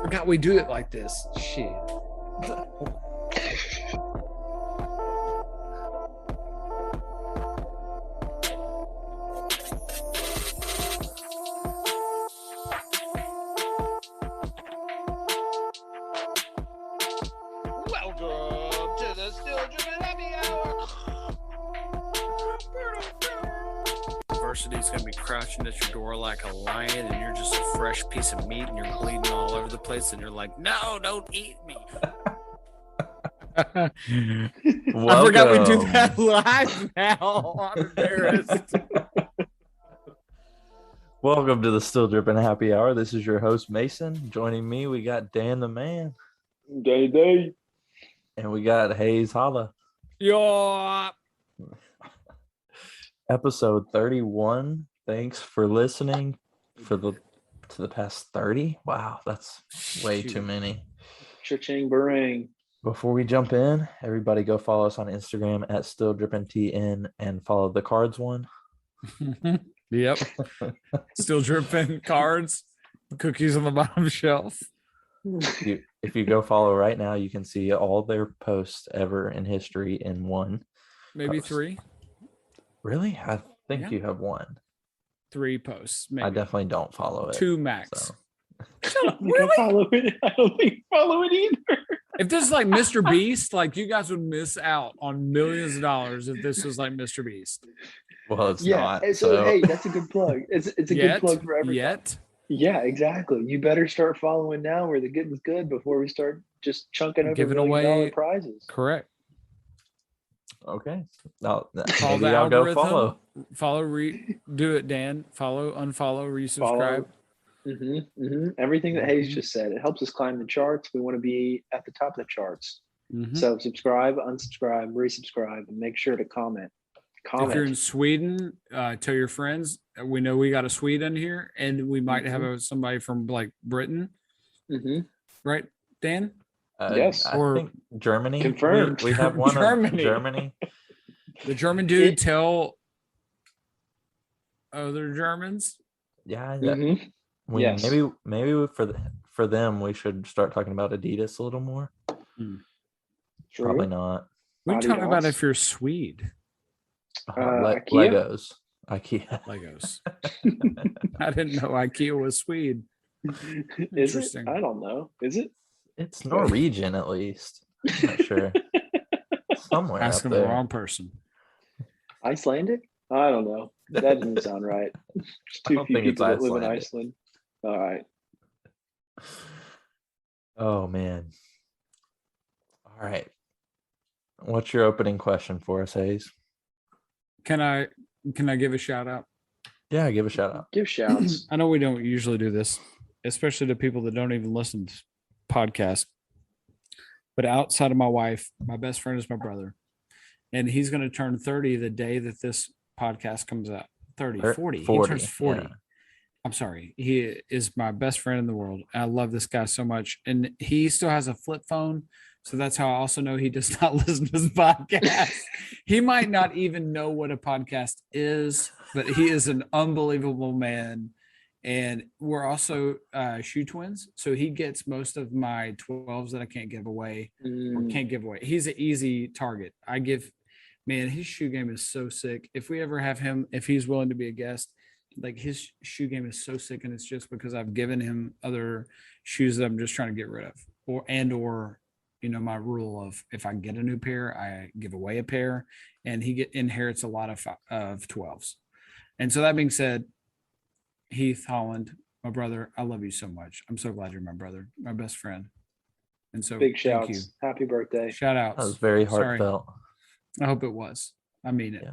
Forgot we do it like this. Shit. Welcome to the Still Driven Happy Hour. Adversity's gonna be crouching at your door like a lion, and you're just a fresh piece of meat, and you're bleeding all over the place, and you're like, "No, don't eat me." I forgot we do that live now. I'm embarrassed. Welcome to the Still Dripping Happy Hour. This is your host, Mason. Joining me, we got Dan the Man. Day. And we got Hayes Holla. Yo. Episode 31. Thanks for listening to the past 30. Wow, that's way too many. Cha-ching barang. Before we jump in, everybody go follow us on Instagram at StillDrippingTN and follow the cards one. Yep. Still dripping cards, cookies on the bottom shelf. If you go follow right now, you can see all their posts ever in history in one. Maybe post. 3. Really? I think you have one. 3 posts. Maybe. I definitely don't follow it. 2 max. So. Shut up. Really? I don't think you follow it either. If this is like Mr. Beast, like you guys would miss out on millions of dollars if this was like Mr. Beast. Well, it's not. So hey, that's a good plug. It's a good plug for everyone. Yeah, exactly. You better start following now where the getting's good before we start just chunking over giving $1 million away prizes. Correct. Okay. Now Call maybe the I'll go algorithm. Do it, Dan. Follow, unfollow, resubscribe. Everything that Hayes just said. It helps us climb the charts. We want to be at the top of the charts. So subscribe, unsubscribe, resubscribe, and make sure to comment. If you're in Sweden, tell your friends. We know we got a Sweden here, and we might have somebody from like Britain. Right, Dan? Yes. I think Germany. Confirmed. We have one Germany. of Germany. The German dude tell other Germans. Yeah. Yes. Maybe for them we should start talking about Adidas a little more. True. Probably not. We talk about if you're Swede. Legos. IKEA. I didn't know IKEA was Swede. Interesting. I don't know. Is it? It's Norwegian at least. I'm not sure. Somewhere asking up there. the wrong person. Icelandic? I don't know. That doesn't sound right. There's too few people that live in Iceland. All right. Oh man. All right. What's your opening question for us, Hayes? Can I give a shout out? Yeah, give a shout out. Give shouts. I know we don't usually do this, especially to people that don't even listen to podcasts. But outside of my wife, my best friend is my brother. And he's going to turn 30 the day that this podcast comes out. 40. He turns 40. Yeah. I'm sorry. He is my best friend in the world. I love this guy so much. And he still has a flip phone. So that's how I also know he does not listen to this podcast. He might not even know what a podcast is, but he is an unbelievable man. And we're also shoe twins. So he gets most of my 12s that I can't give away or can't give away. He's an easy target. Man, his shoe game is so sick. If we ever have him, if he's willing to be a guest, like his shoe game is so sick. And it's just because I've given him other shoes that I'm just trying to get rid of or my rule of if I get a new pair, I give away a pair, and he inherits a lot of 12s. And so that being said, Heath Holland, my brother, I love you so much. I'm so glad you're my brother, my best friend. And so big shouts. Thank you. Happy birthday. Shout outs. That was very heartfelt. I hope it was. I mean it. Yeah.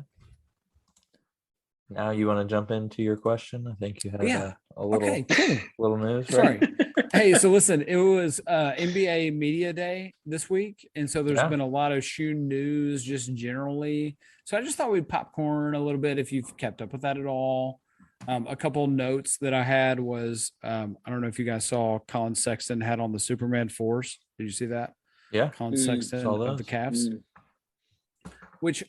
Now you want to jump into your question? I think you had a little, little news. Sorry. Hey, so listen, it was NBA Media Day this week. And so there's been a lot of shoe news just generally. So I just thought we'd popcorn a little bit if you've kept up with that at all. A couple notes that I had was, I don't know if you guys saw Colin Sexton had on the Superman 4s. Did you see that? Yeah. Colin Sexton of the Cavs. Which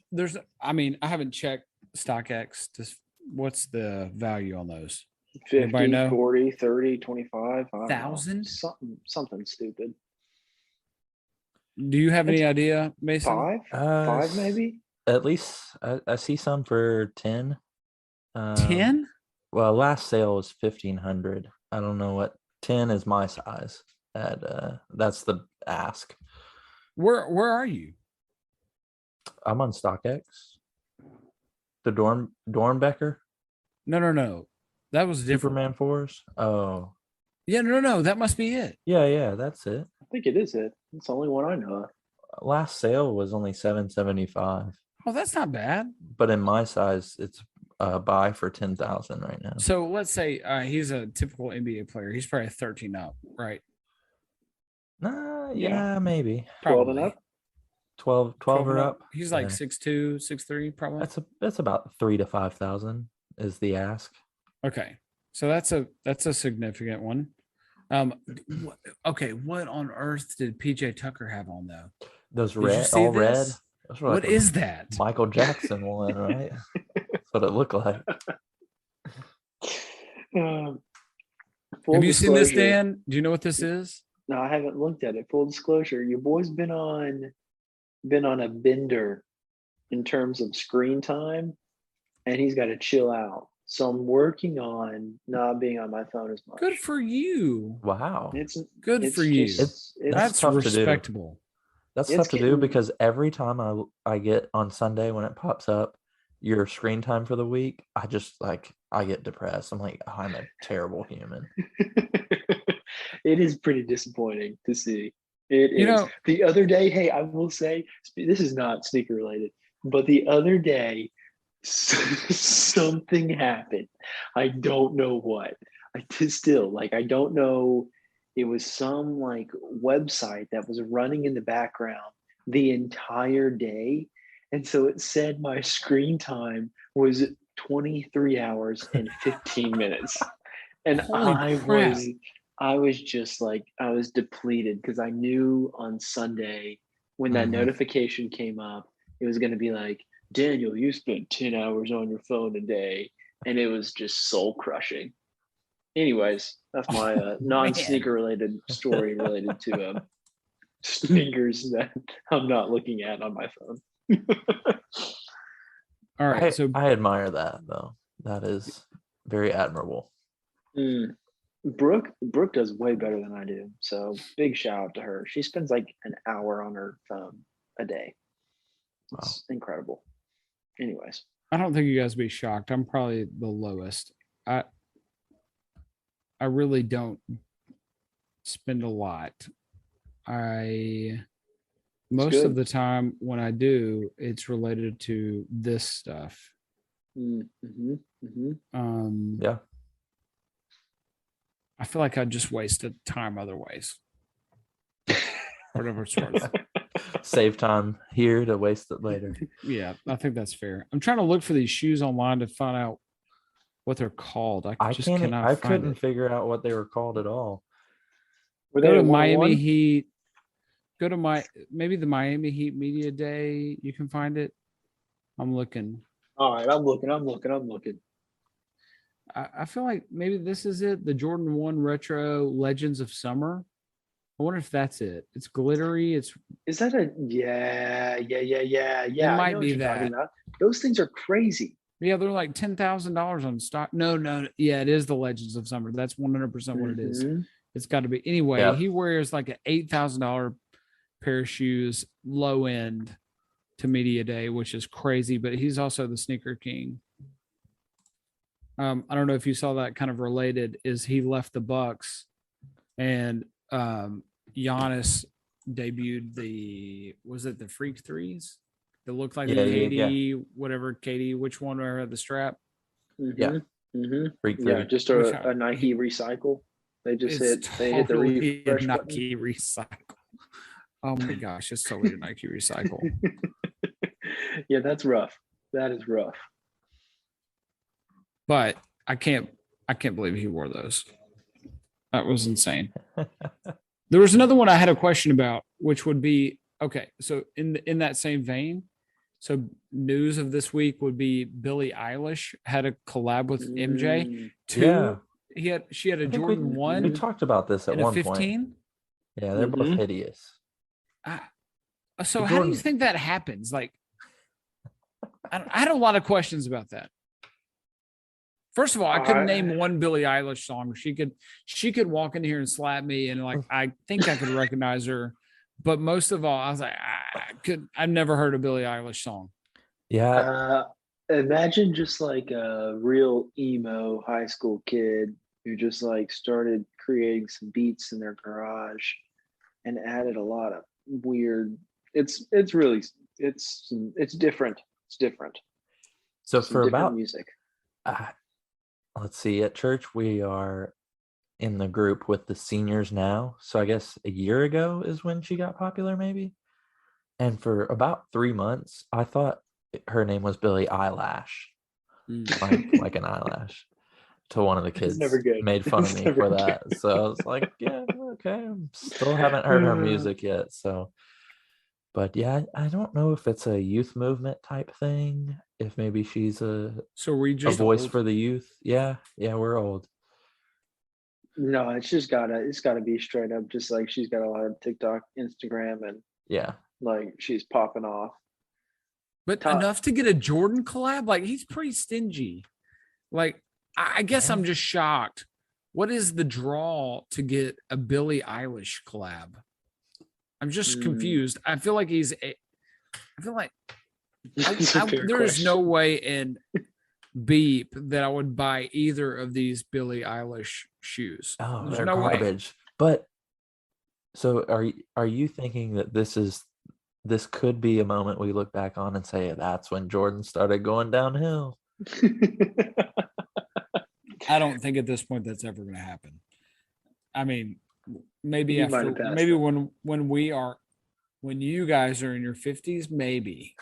I haven't checked StockX. What's the value on those? Anybody 50, know? 40, 30, 25. I don't know. 1,000? Something stupid. Do you have any idea, Mason? Five maybe. At least I see some for 10. 10? Well, last sale was 1,500. I don't know what 10 is my size. That's the ask. Where are you? I'm on StockX. The Dornbecker No. That was different. Superman 4s. Oh, Yeah, no. That must be it. yeah, that's it. I think it is it. It's the only one I know of. Last sale was only $775, Oh, that's not bad. but in my size, it's buy for 10,000 right now. So let's say he's a typical NBA player. He's probably 13 up, right? Yeah, maybe 12 and Probably. up. 12 or up. He's like Yeah. 6'2", 6'3", probably. That's about 3,000 to 5,000 is the ask. Okay, so that's a significant one. Okay, what on earth did PJ Tucker have on though? Those Did you red, see all red. this? That's What like is that? Michael Jackson one, right? That's what it looked like. Full Have you seen this, disclosure- Dan? Do you know what this is? No, I haven't looked at it. Full disclosure, your boy's been on a bender in terms of screen time, and he's got to chill out. So I'm working on not being on my phone as much. Good for you. Wow. It's Good it's for you. just- That's tough to do. respectable. That's It's tough to do getting- because every time I get on Sunday when it pops up your screen time for the week, I get depressed. I'm like, I'm a terrible human. it is pretty disappointing to see. It You is. know- The other day, hey, I will say this is not sneaker related, but the other day something happened. I don't know what. I don't know. It was some like website that was running in the background the entire day. And so it said my screen time was 23 hours and 15 minutes. And Holy crap. I was just like, I was depleted because I knew on Sunday when that Mhm. notification came up, it was going to be like, Daniel, you spent 10 hours on your phone a day. And it was just soul crushing. Anyways, that's my non-sneaker related story related to sneakers that I'm not looking at on my phone. All right, so I admire that though. That is very admirable. Brooke does way better than I do. So big shout out to her. She spends like an hour on her phone a day. It's incredible. Anyways. I don't think you guys be shocked. I'm probably the lowest. I really don't spend a lot. Most of good. the time when I do, it's related to this stuff. Yeah. I feel like I just wasted time other ways. Whatever it's worth. Save time here to waste it later. Yeah, I think that's fair. I'm trying to look for these shoes online to find out what they're called. I just cannot I find couldn't it. figure out what they were called at all. Were Go they to at Miami 101? Heat. Go to maybe the Miami Heat Media Day. You can find it. I'm looking. All right, I'm looking. I feel like maybe this is it. The Jordan 1 Retro Legends of Summer. I wonder if that's it. It's glittery. It's Is that a yeah? It I might know what be you're talking that. about. Those things are crazy. yeah, they're like $10,000 on stock. No. Yeah, it is the Legends of Summer. That's 100% what it is. Mhm. It's got to be. Anyway, Yeah. he wears like an $8,000 pair of shoes, low end to Media Day, which is crazy, but he's also the sneaker king. I don't know if you saw that kind of related is he left the Bucks and Giannis debuted was it the Freak Threes? That looked like the Yeah, Katie, whatever Katie, which one had the strap? Yeah. Mhm. Freak Yeah, three. just Which a Nike recycle. They just It's hit the totally a refresh button. Nike recycle. Oh my gosh, it's totally a Nike recycle. Yeah, that's rough. That is rough. But I can't believe he wore those. That was insane. There was another one I had a question about, which would be okay. So in that same vein, so news of this week would be Billie Eilish had a collab with MJ. Mm. Two Yeah. she had a I think Jordan we 1 talked about this at and a one point. 15. Yeah, they're both Mhm. hideous. So The how do you Jordan- think that happens? Like, I had a lot of questions about that. First of all, I couldn't name one Billie Eilish song. She could walk in here and slap me, and like I think I could recognize her. But most of all, I was like, I've never heard a Billie Eilish song. Yeah, Imagine just like a real emo high school kid who just like started creating some beats in their garage and added a lot of weird. It's really it's different. It's different. so Some for different about music. let's see, at church we are in the group with the seniors now. So I guess a year ago is when she got popular, maybe. And for about 3 months, I thought her name was Billie Eyelash, like an eyelash. To one of the kids never good. made fun of It's me never for good. that. So I was like, yeah, okay. Still haven't heard her music yet. So, but yeah, I don't know if it's a youth movement type thing. If maybe she's a we just voice old? for the youth. Yeah, we're old. No, it's gotta be straight up. Just like she's got a lot of TikTok, Instagram, and Yeah. like she's popping off. But enough to get a Jordan collab? Like he's pretty stingy. Like I guess I'm just shocked. What is the draw to get a Billie Eilish collab? I'm just confused. I feel like there is no way in beep that I would buy either of these Billie Eilish shoes. Oh, There's they're no way. garbage. But so are you thinking that this could be a moment we look back on and say that's when Jordan started going downhill? I don't think at this point that's ever going to happen. I mean, maybe You might after, have passed maybe it. when you guys are in your 50s, maybe.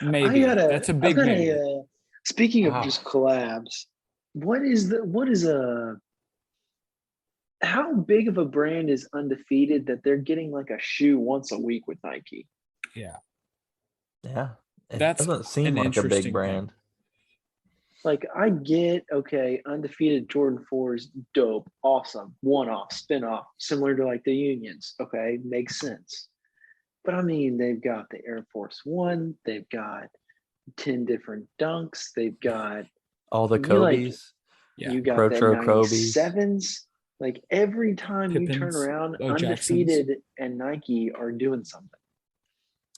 Maybe that's a big maybe. Speaking of Wow. just collabs, how big of a brand is Undefeated that they're getting like a shoe once a week with Nike? Yeah. Yeah. It That's doesn't seem an like a interesting big brand. Like I get, okay, Undefeated Jordan 4s, dope, awesome, one-off, spin-off, similar to like the Unions. Okay, makes sense. But I mean, they've got the Air Force One, they've got 10 different dunks, they've got All the you like Kobe's. Yeah. you got the Protro Kobe's. 97s. Like every time you turn Pippins, around, Bo Undefeated and Nike are doing something.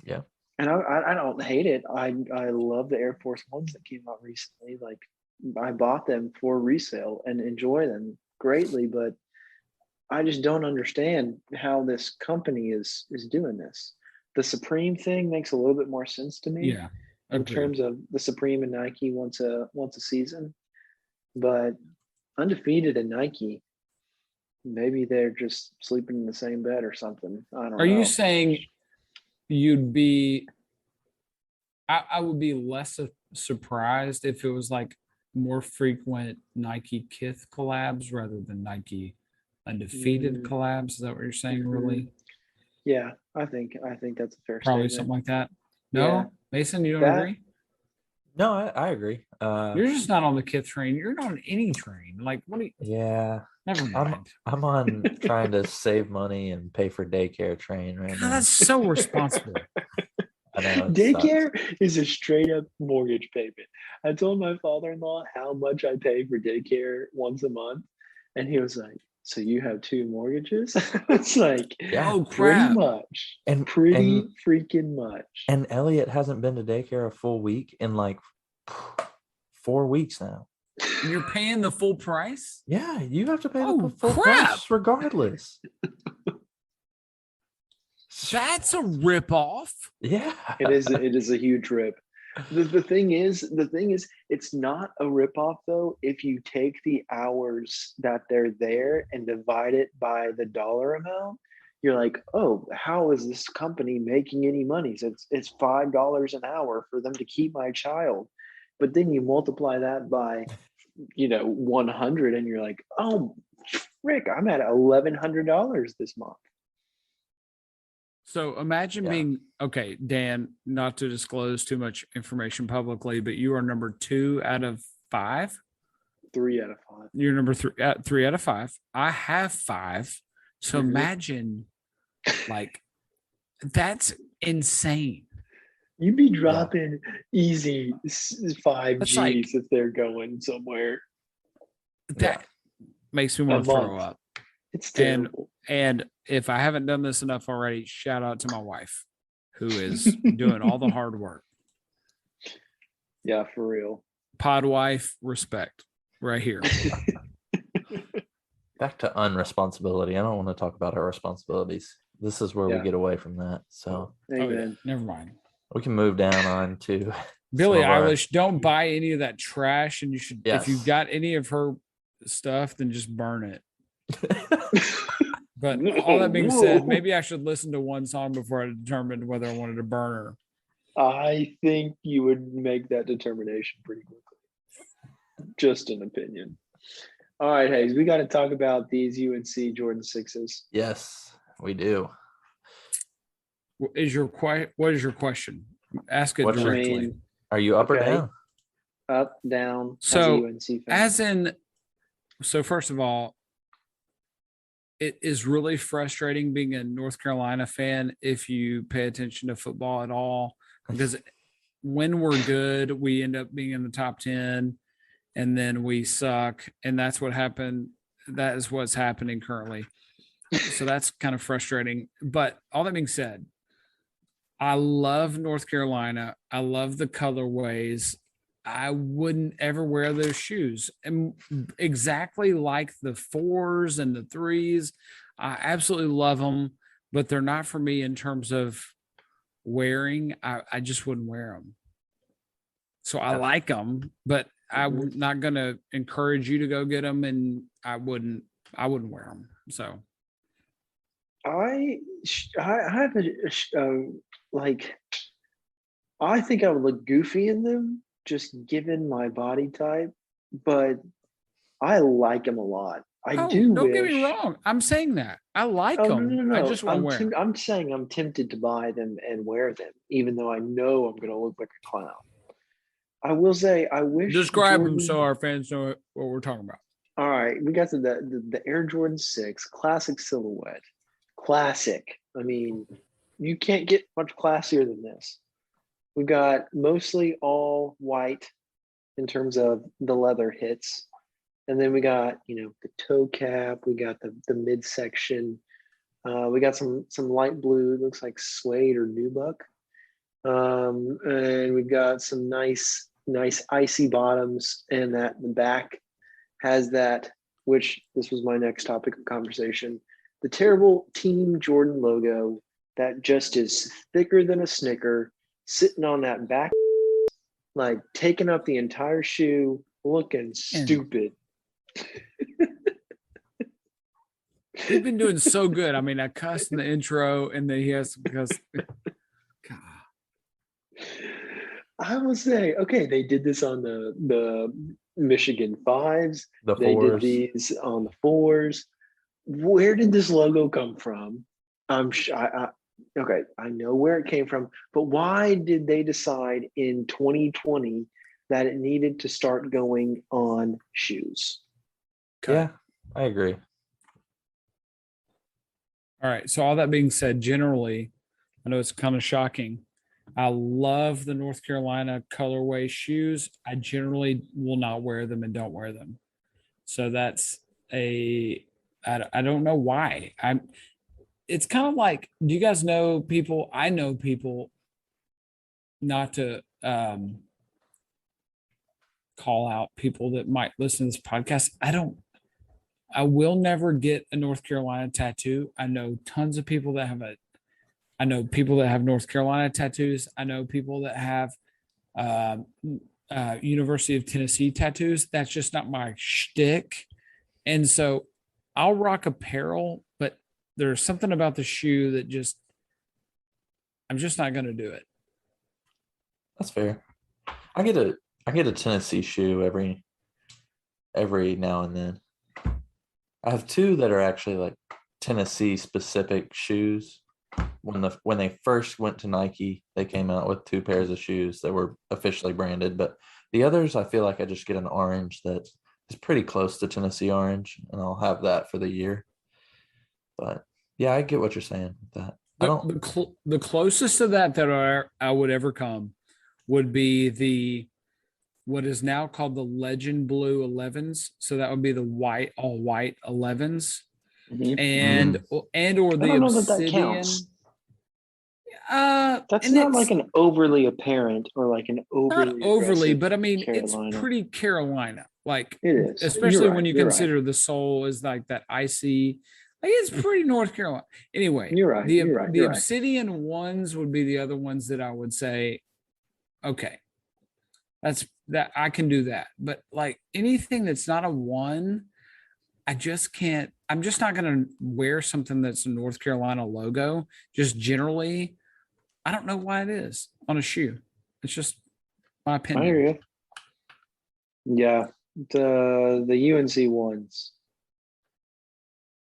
Yeah. And I don't hate it. I love the Air Force Ones that came out recently. Like I bought them for resale and enjoy them greatly, but I just don't understand how this company is doing this. The Supreme thing makes a little bit more sense to me Yeah. in Agreed. terms of the Supreme and Nike once a season, but Undefeated and Nike, maybe they're just sleeping in the same bed or something. I don't know. Are you saying you'd be I would be less surprised if it was like more frequent Nike Kith collabs rather than Nike Undefeated collabs? Is that what you're saying, really? Yeah, I think that's a fair Probably statement. something like that. No, Yeah. Mason, you don't That- agree? No, I agree. You're just not on the Kith train. You're not on any train. Like, what do you? Yeah. Never mind. I'm on trying to save money and pay for daycare train right God, now. that's so responsible. I know, it Daycare is a straight up mortgage payment. I told my father-in-law how much I pay for daycare once a month, and he was like, "So you have two mortgages?" It's like, Yeah. Oh pretty crap! much, And pretty freaking much. And Elliot hasn't been to daycare a full week in like 4 weeks now. And you're paying the full price? Yeah, you have to pay Oh, the full crap. price regardless. That's a ripoff. Yeah. It is a huge rip. The thing is, it's not a ripoff though. If you take the hours that they're there and divide it by the dollar amount, you're like, oh, how is this company making any money? So it's $5 an hour for them to keep my child. But then you multiply that by 100 and you're like, oh frick, I'm at $1,100 this month. So imagine being Dan, not to disclose too much information publicly, but you are number 2 out of 5. 3 out of 5. You're number 3. 3 out of 5. I have 5. So Mhm. imagine, like, that's insane. You'd be dropping easy 5 That's Gs like- if they're going somewhere. That makes me A want to throw month. up. It's And terrible. and if I haven't done this enough already, shout out to my wife, who is doing all the hard work. Yeah, for real. Pod wife, respect, right here. Back to unresponsibility. I don't want to talk about our responsibilities. This is where Yeah. we get away from that. So Oh, yeah. Amen. Never mind. we can move down on to Billie some of our- Eilish, don't buy any of that trash. And you should, if you've Yes. got any of her stuff, then just burn it. But all that being said, maybe I should listen to one song before I determined whether I wanted to burn her. I think you would make that determination pretty quickly. Just an opinion. All right, Hayes, we got to talk about these UNC Jordan 6s. Yes, we do. What is your question? Ask it What's your- directly. I mean, Are you up or Okay. down? up, down, So, as a UNC fan. As in, so first of all, it is really frustrating being a North Carolina fan if you pay attention to football at all, because when we're good, we end up being in the top 10 and then we suck. And that's what happened. That is what's happening currently. So that's kind of frustrating. But all that being said, I love North Carolina. I love the colorways. I wouldn't ever wear those shoes. And exactly like the 4s and the 3s, I absolutely love them, but they're not for me in terms of wearing. I just wouldn't wear them. So I like them, but I'm not going to encourage you to go get them, and I wouldn't wear them. So I have like, I think I would look goofy in them, just given my body type, but I like them a lot. I do. Don't get me wish- wrong. I'm saying that I like Oh, them. no. I just won't wear 'em. I'm saying I'm tempted to buy them and wear them, even though I know I'm going to look like a clown. I will say, I wish. Describe them Jordan- so our fans know what we're talking about. All right, we got the Air Jordan 6 classic silhouette. Classic. I mean, you can't get much classier than this. We got mostly all white in terms of the leather hits. And then we got, the toe cap, we got the midsection. We got some light blue, looks like suede or nubuck. And we've got some nice icy bottoms, and that the back has that, which this was my next topic of conversation, the terrible Team Jordan logo that just is thicker than a Snicker, sitting on that back, like taking up the entire shoe, looking stupid. He's been doing so good. I mean, I cussed in the intro, and then he has to cuss. God. I will say, okay, they did this on the Michigan 5s. The They 4s. did these on the 4s. Where did this logo come from? Okay, I know where it came from, but why did they decide in 2020 that it needed to start going on shoes? Yeah, I agree. All right. So all that being said, generally, I know it's kind of shocking. I love the North Carolina colorway shoes. I generally will not wear them and don't wear them. So that's I don't know why. It's kind of like, do you guys know people? I know people, not to call out people that might listen to this podcast. I will never get a North Carolina tattoo. I know tons of people that have I know people that have North Carolina tattoos. I know people that have University of Tennessee tattoos. That's just not my shtick. And so I'll rock apparel, but there's something about the shoe that I'm just not going to do it. That's fair. I get a Tennessee shoe every now and then. I have 2 that are actually like Tennessee specific shoes. When they first went to Nike, they came out with 2 pairs of shoes that were officially branded, but The others, I feel like I just get an orange that is pretty close to Tennessee orange, and I'll have that for the year. But yeah, I get what you're saying with that. I don't. The closest to that I would ever come would be the what is now called the Legend Blue 11s. So that would be the all white 11s, Mhm. and or I the don't know that obsidian. counts. That's That's not like an overly apparent or like an not overly overly, aggressive but I mean, Carolina. it's pretty Carolina. Like, It is. especially You're when right, you you're consider the soul is like that icy. Like, it's pretty North Carolina. Anyway, You're right. the You're right. the You're right. obsidian ones would be the other ones that I would say, okay, that I can do that. But like anything that's not a one, I just can't. I'm just not going to wear something that's a North Carolina logo. Just generally, I don't know why it is on a shoe. It's just my I opinion. hear you. Yeah, the UNC ones.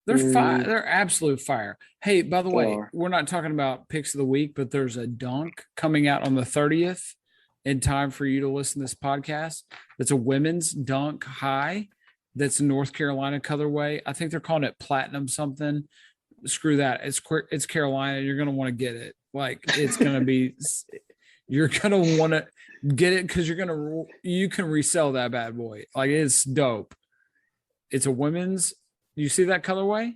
They're fire. They're absolute fire. Hey, by the They way, are. we're not talking about picks of the week, but there's a dunk coming out on the 30th in time for you to listen to this podcast. It's a women's dunk high. That's a North Carolina colorway. I think they're calling it platinum something. Screw that. It's Carolina. You're gonna want to get it. Like it's gonna be. You're gonna want to get it because you can resell that bad boy. Like it's dope. It's a women's. You see that colorway?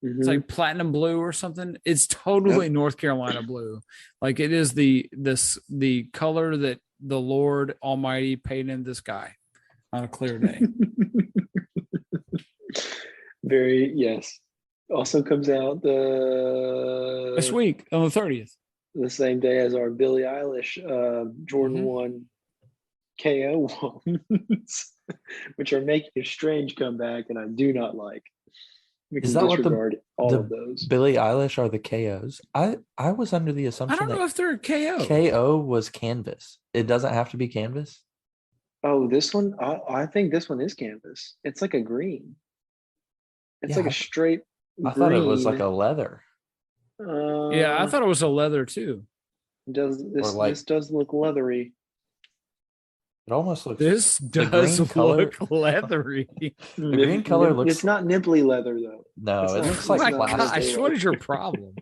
It's like platinum blue or something. It's totally North Carolina blue. Like it is the color that the Lord Almighty painted in the sky on a clear day. Very yes. Also comes out This week on the 30th. The same day as our Billie Eilish Jordan 1 KO ones, which are making a strange comeback, and I do not like. We Is can that what disregard all the of those. Billie Eilish are the KOs? I was under the I assumption don't know that if they're a KO. KO was canvas. It doesn't have to be canvas. Oh, this one, I think this one is canvas. It's like a green. It's Yeah, like a straight I green. thought it was like a leather. Yeah, I thought it was a leather too. This does look leathery. It almost looks. This the does green color- look leathery. The green color looks. It's not nipply leather though. No, it's it not- looks it's like My not plastic. gosh, what is your problem?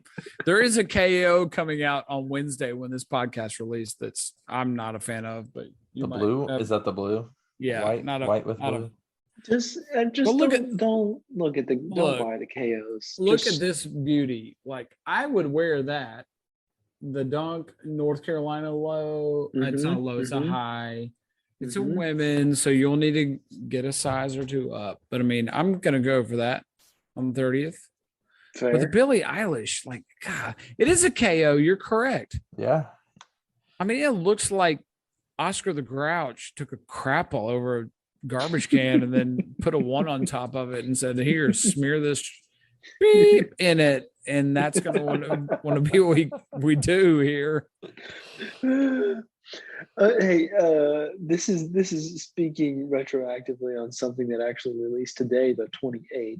There is a KO coming out on Wednesday when this podcast released. That's I'm not a fan of, but you The might blue have- is that the blue? yeah, white, not a white with not a- blue. Just Well, don't look at don't look. buy the KOs. Look Just- at this beauty. Like I would wear that. The dunk North Carolina low. It's not a low, it's a high. It's a women, so you'll need to get a size or two up. But I mean, I'm gonna go for that on the 30th. Fair. But the Billie Eilish, like, God, it is a KO. You're correct. Yeah. I mean, it looks like Oscar the Grouch took a crap all over a garbage can and then put a one on top of it and said, "Here, smear this beep in it." And that's gonna want to be what we do here. Hey, this is speaking retroactively on something that actually released today, the 28th.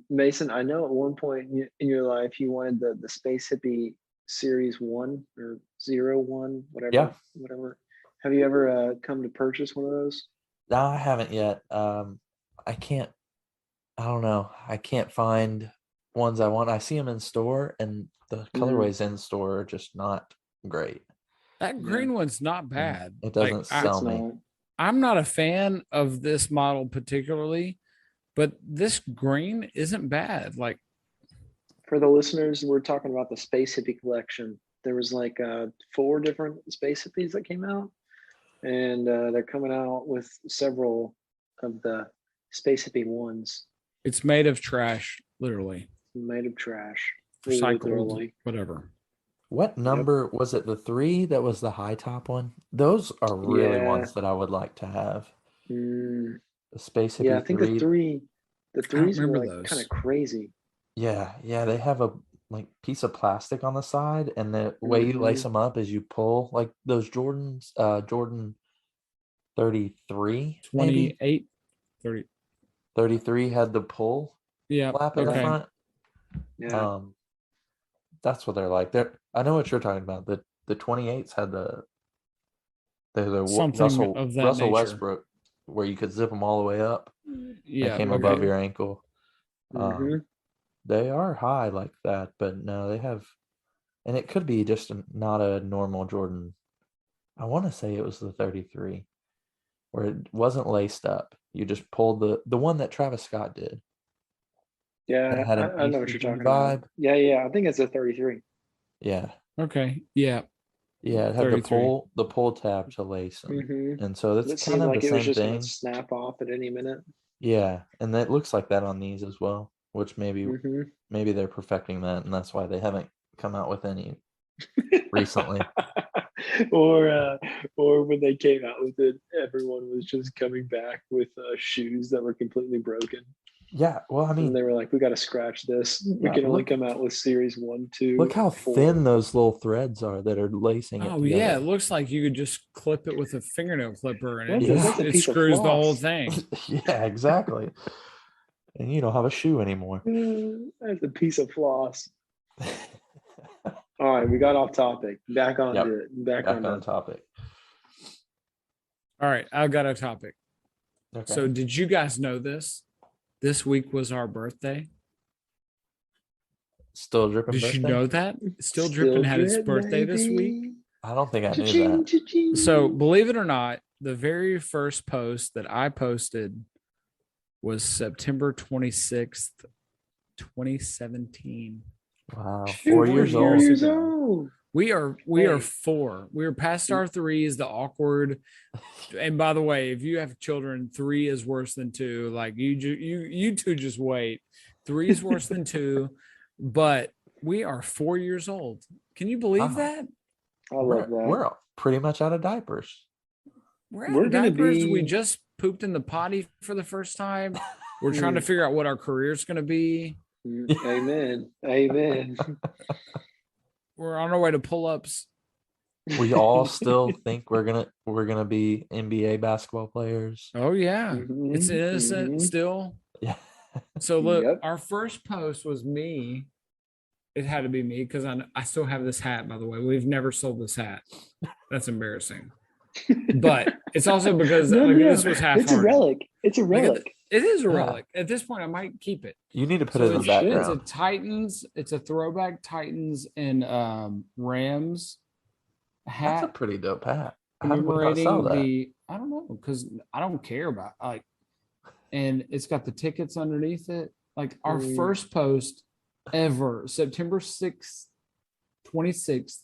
Mason, I know at one point in your life you wanted the Space Hippie Series 1 or 01, whatever. Yeah. Whatever. Have you ever come to purchase one of those? No, I haven't yet. I can't. I don't know. I can't find ones I want. I see them in store, and the colorways in store are just not great. That green one's not bad. It doesn't Like, sell It's me. not. I'm not a fan of this model particularly, but this green isn't bad. Like, For the listeners, we're talking about the Space Hippie collection. There was like 4 different Space Hippies that came out, and they're coming out with several of the Space Hippie ones it's made of trash, literally. made of trash. Recycled, Literally. whatever. What number was it? The 3 that was the high top one? Those are really Yeah. ones that I would like to have. Mm, The Space Hippie yeah, I think 3. the threes were remember like those. kind of crazy. Yeah, they have a like piece of plastic on the side, and the way you lace them up is you pull like those Jordans, Jordan 33, maybe 28, 30. 33 had the pull Yeah. flap in the Okay. front. Yeah. That's what they're like. I know what you're talking about. The 28s had the They're the Something Russell of that Russell nature. Westbrook, where you could zip them all the way up. Yeah, They came okay. above your ankle. Mhm. They are high like that, but no, they have, and it could be just not a normal Jordan. I want to say it was the 33, where it wasn't laced up. You just pulled the one that Travis Scott did. Yeah, That had an I know what you're ACG talking vibe. about. Yeah. I think it's a 33. Yeah, Okay. Yeah. yeah, it had 33. the pull tab to lace them, Mm-hmm. and so that's It kind seemed of the like it was same just going to thing. snap off at any minute. Yeah, and that looks like that on these as well, which Mm-hmm. maybe they're perfecting that, and that's why they haven't come out with any recently. or when they came out with it, everyone was just coming back with shoes that were completely broken. Yeah, well, I And mean, they were like, we got to scratch this. We yeah, can only look, come out with series 1, 2, look how and 4. thin those little threads are that are lacing it Oh yeah, it together. looks like you could just clip it with a fingernail clipper and That's it a- just that's a it piece of screws the whole floss. thing. Yeah, exactly. And you don't have a shoe anymore. That's a piece of floss. All right, we got off topic. Back on Yep. it. Back Back on on it. topic. All right, I've got a topic. Okay. So did you guys know this? This week was our birthday. Still dripping Did birthday? you know that? Still Dripping had its drip, birthday this week. baby. I don't think I knew Cha-ching, that. cha-ching. So believe it or not, the very first post that I posted was September 26th, 2017. Wow, Shoot, 4 we're years 4 old. years ago. old. We are Hey. 4. We're past our 3s, the awkward. And by the way, if you have children, 3 is worse than 2. Like you two just wait. 3 is worse than 2, but we are 4 years old. Can you believe Wow. that? I love that. We're pretty much out of diapers. We're out We're of gonna diapers. We be- just pooped in the potty for the first time. We're trying to figure out what our career is going to be. Amen. Amen. We're on our way to pull-ups. We all still think we're gonna be NBA basketball players. Oh yeah, it's Mhm, innocent mhm. still. Yeah. So look, Yep. our first post was me. It had to be me because I still have this hat. By the way, we've never sold this hat. That's embarrassing. But it's also because No, this was half. it's a relic. It's a relic. It is a Yeah. relic. At this point, I might keep it. You need to put So it in the it's a background. Titans. It's a throwback Titans and Rams That's hat a pretty dope hat. How did we not commemorating sell that? I don't know, because I don't care about and it's got the tickets underneath it. Like our Mm. first post ever, September 6th, 26th,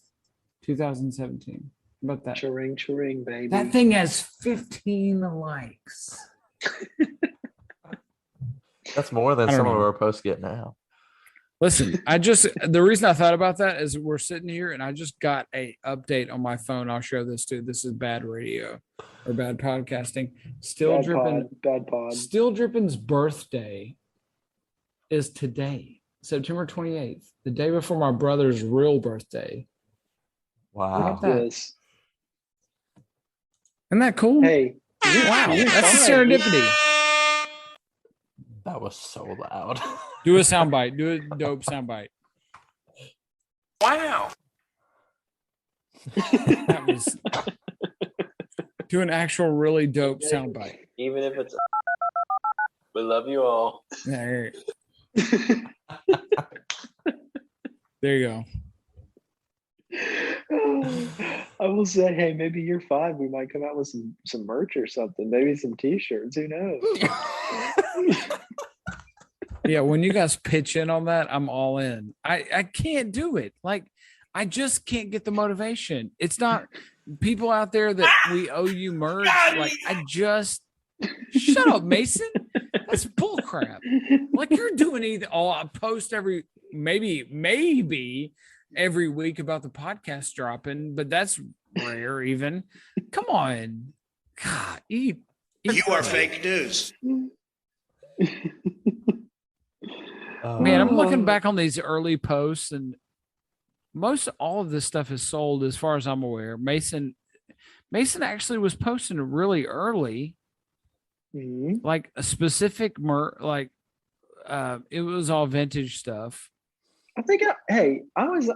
2017. How about that? Charing, charing, baby. That thing has 15 likes. That's more than I don't some of know. our posts get now. Listen, the reason I thought about that is we're sitting here and I just got a update on my phone. I'll show this too. This is bad radio or bad podcasting. Bad pod. Still Dripping's birthday is today, September 28th, the day before my brother's real birthday. Wow. that? This. Isn't that cool? Hey. Wow, you're that's a fine. serendipity. That was so loud. Do a soundbite. Do a dope soundbite. Wow. That was do an actual really dope soundbite. Even if it's we love you all. There you go. I will say, hey, maybe year 5 we might come out with some merch or something. Maybe some t-shirts. Who knows? Yeah, when you guys pitch in on that, I'm all in. I can't do it. Like, I just can't get the motivation. It's not people out there that we owe you merch. Like, I just shut up, Mason. That's bullcrap. Like, you're doing either. Oh, I post maybe every week about the podcast dropping, but that's rare. Even. Come on, God, you are fake news. Man, I'm looking back on these early posts, and most all of this stuff is sold, as far as I'm aware. Mason actually was posting it really early, Mhm. like a specific it was all vintage stuff. I think I was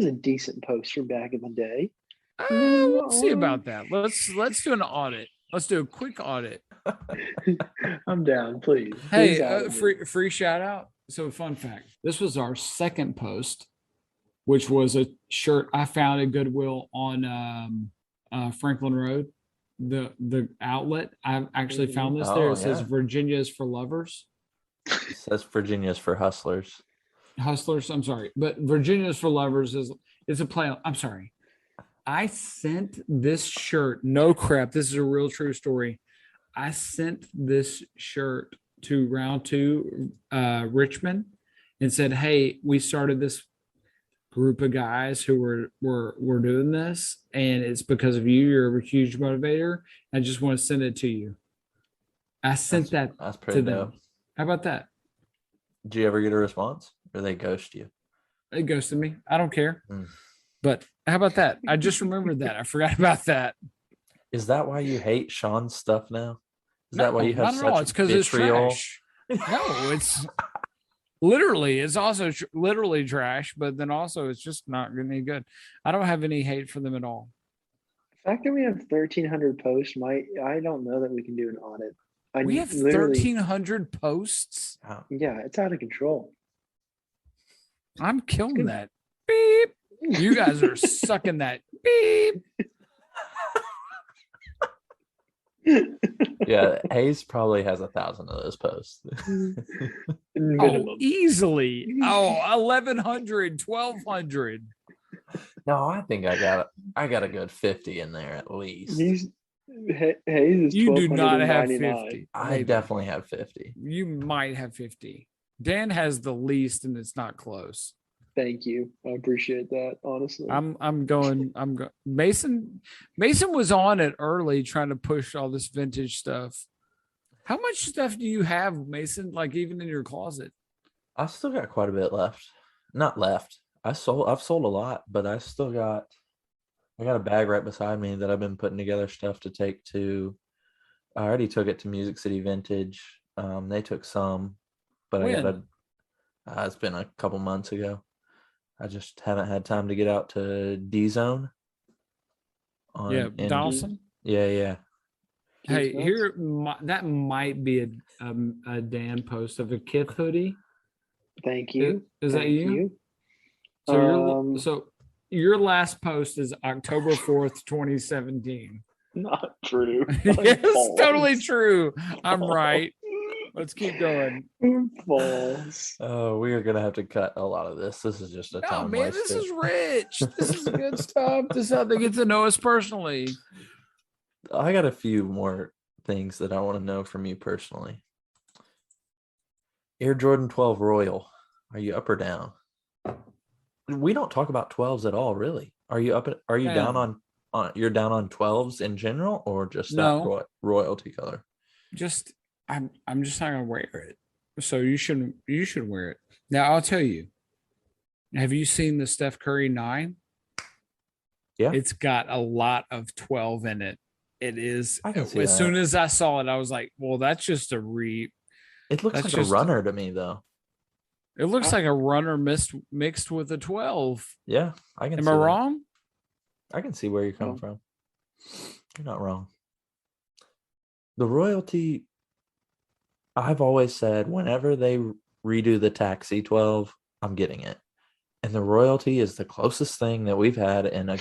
a decent poster back in the day. We'll see about that. Let's do an audit. Let's do a quick audit. I'm down, please. Hey, Please audit me. free shout out. So, fun fact: this was our second post, which was a shirt I found at Goodwill on Franklin Road, the outlet. I actually found this there. Oh, It says yeah. Virginia is for lovers. It says Virginia's for hustlers. Hustlers, I'm sorry, but Virginia's for lovers is a play. I'm sorry. I sent this shirt. No crap. This is a real true story. I sent this shirt to Round Two, Richmond, and said, "Hey, we started this group of guys who were doing this, and it's because of you. You're a huge motivator. I just want to send it to you." I sent That's that pretty to them. dope. How about that? Did you ever get a response, or they ghost you? It ghosted me. I don't care. Mm. But how about that? I just remembered that. I forgot about that. Is that why you hate Sean's stuff now? Is that why you have not at all. such It's because it's vitriol? trash. No, it's literally, it's also literally trash, but then also it's just not any good. I don't have any hate for them at all. The fact that we have 1,300 posts, I don't know that we can do an audit. We have literally- 1,300 posts. Wow. Yeah, it's out of control. I'm killing that. Beep. You guys are sucking that. Beep. Yeah, Hayes probably has 1,000 of those posts. Minimum. Oh, easily. Oh, 1,100, 1,200. No, I think I got a good 50 in there at least. Hayes is You do not have 1,299. 50. I Maybe. definitely have 50. You might have 50. Dan has the least, and it's not close. Thank you. I appreciate that, honestly. I'm going. Mason was on it early trying to push all this vintage stuff. How much stuff do you have, Mason? Like even in your closet? I still got quite a bit left. Not left. I've sold a lot, but I got a bag right beside me that I've been putting together stuff to take to. I already took it to Music City Vintage. They took some, but When? it's been a couple months ago. I just haven't had time to get out to D Zone. Yeah, Dawson. Yeah. Hey, Keith here that might be a Dan post of a Kith hoodie. Thank you. Is that Thank you? So your last post is October 4th, 2017. Not true. It's totally true. I'm right. Let's keep going. False. Oh, we are gonna have to cut a lot of this. This is just a No, time man, waster. this is rich. This is good stuff. This is how they get to know us personally. I got a few more things that I want to know from you personally. Air Jordan 12 Royal, are you up or down? We don't talk about 12s at all, really. Are you down on you're down on 12s in general, or just No. that royalty color? Just I'm just not gonna wear it. So you should wear it. Now I'll tell you. Have you seen the Steph Curry 9? Yeah. It's got a lot of 12 in it. It is I can see as that. soon as I saw it, I was like, well, that's just It looks that's like just- a runner to me, though. it looks like a runner mixed with a 12. Yeah, I can. Am see I that. wrong? I can see where you're coming No. from. You're not wrong. The royalty, I've always said, whenever they redo the Taxi 12, I'm getting it. And the royalty is the closest thing that we've had in a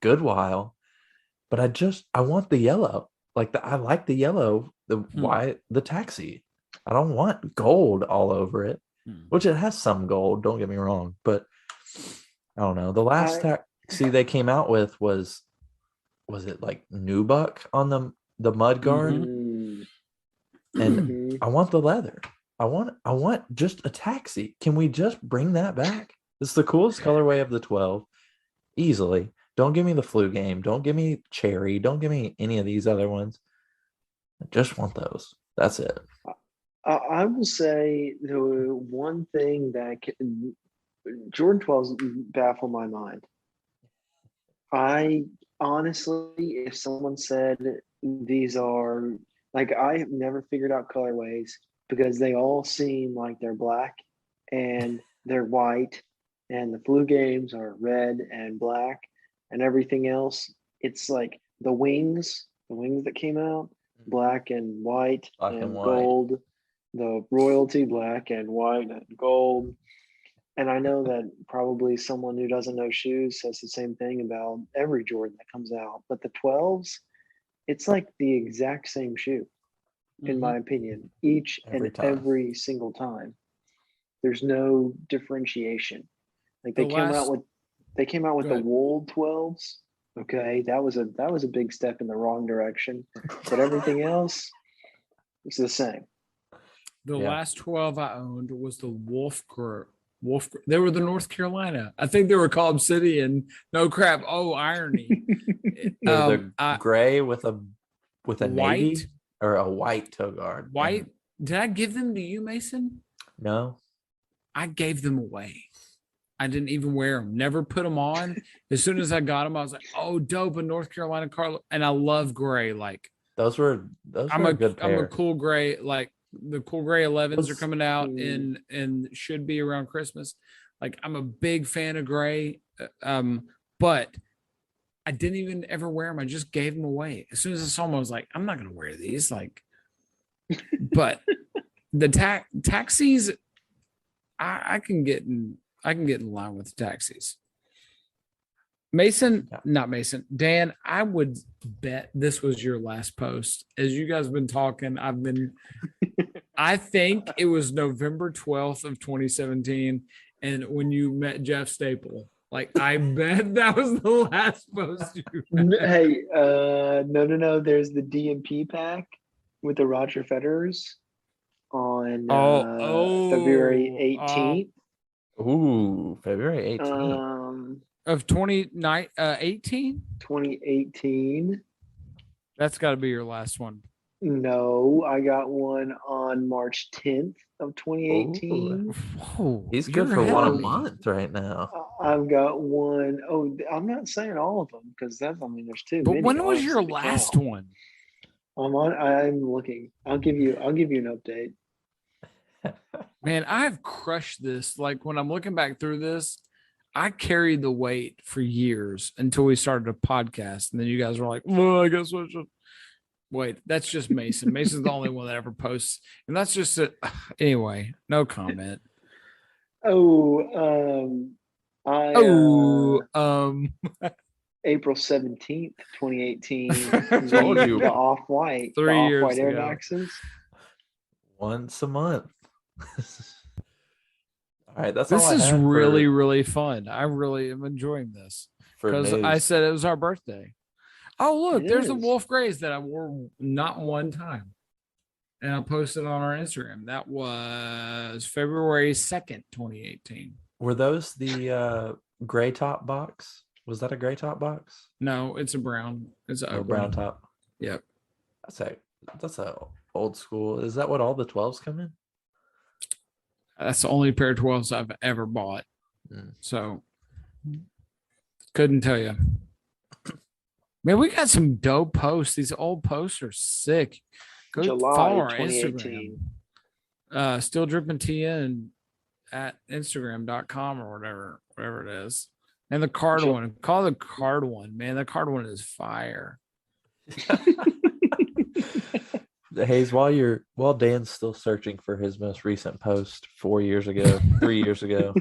good while. But I want the yellow. I like the yellow, the Taxi. I don't want gold all over it, which it has some gold, don't get me wrong. But I don't know. The last Taxi they came out with was it like Nubuck on the mud guard? Mm. And Mhm. I want the leather. I want just a Taxi. Can we just bring that back? It's the coolest colorway of the 12, easily. Don't give me the flu game. Don't give me cherry. Don't give me any of these other ones. I just want those. That's it. I will say the one thing that Jordan 12s baffle my mind. I honestly, if someone said these are I have never figured out colorways because they all seem like they're black and they're white, and the flu games are red and black. and everything else. It's like the wings that came out, black and white Black and and white. gold. The royalty, black and white and gold. And I know that probably someone who doesn't know shoes says the same thing about every Jordan that comes out. But the 12s, it's like the exact same shoe, in my opinion, each Every and time. every single time. There's no differentiation. Like they The came last- out with Go the ahead. wool 12s. Okay, that was a big step in the wrong direction. But everything else is the same. The Yeah. last 12 I owned was the Wolf. They were the North Carolina. I think they were called Obsidian. No crap. Oh, irony. They were the I- gray with a White. navy or a white toe guard. White. Did I give them to you, Mason? No. I gave them away. I didn't even wear them. Never put them on. As soon as I got them, I was like, "Oh, dope!" A North Carolina car, and I love gray. Like Those were I'm a good I'm pair. a cool gray. Like the cool gray 11s are Those- coming out and should be around Christmas. Like I'm a big fan of gray. But I didn't even ever wear them. I just gave them away. As soon as I saw them, I was like, I'm not gonna wear these. Like, but the taxis, I can get in line with the taxis. Mason, Yeah. not Mason, Dan, I would bet this was your last post. As you guys have been talking, I think it was November 12th of 2017. And when you met Jeff Staple, like I bet that was the last post you met. Hey, no. There's the DMP pack with the Roger Federers on February 18th. Ooh, February 18th. Of 2018? 2018. That's got to be your last one. No, I got one on March 10th of 2018. Whoa, He's good you're for ahead one a of me. month right now. I've got one. Oh, I'm not saying all of them because there's too But many. when was your honestly, to last count. one? I'm looking. I'll give you an update. Man, I've crushed this. Like when I'm looking back through this, I carried the weight for years until we started a podcast. And then you guys were like, well, I guess I should. Wait, that's just Mason. Mason's the only one that ever posts. And that's just it. Anyway, no comment. Oh, April 17th, 2018. Told you. The off-white. 3 the years off-white Air ago. Maxes. Once a month. All right, that's This all I is had for- really, really fun. I really am enjoying this for because I news. said it was our birthday. Oh, look, It there's the is. Wolf Grays that I wore not one time. And I posted on our Instagram. That was February 2nd, 2018. Were those the gray top box? Was that a gray top box No, it's a brown. It's a or brown top? Yep. That's a old school. Is that what all the 12s come in? That's the only pair of 12s I've ever bought. Mm. So couldn't tell you. Man, we got some dope posts. These old posts are sick. Go July follow our 2018. Instagram. Still dripping Tia and at Instagram.com or whatever it is. And the card Sure. one. Call the card one, man. The card one is fire. Hayes, while Dan's still searching for his most recent post 4 years ago, 3 years ago,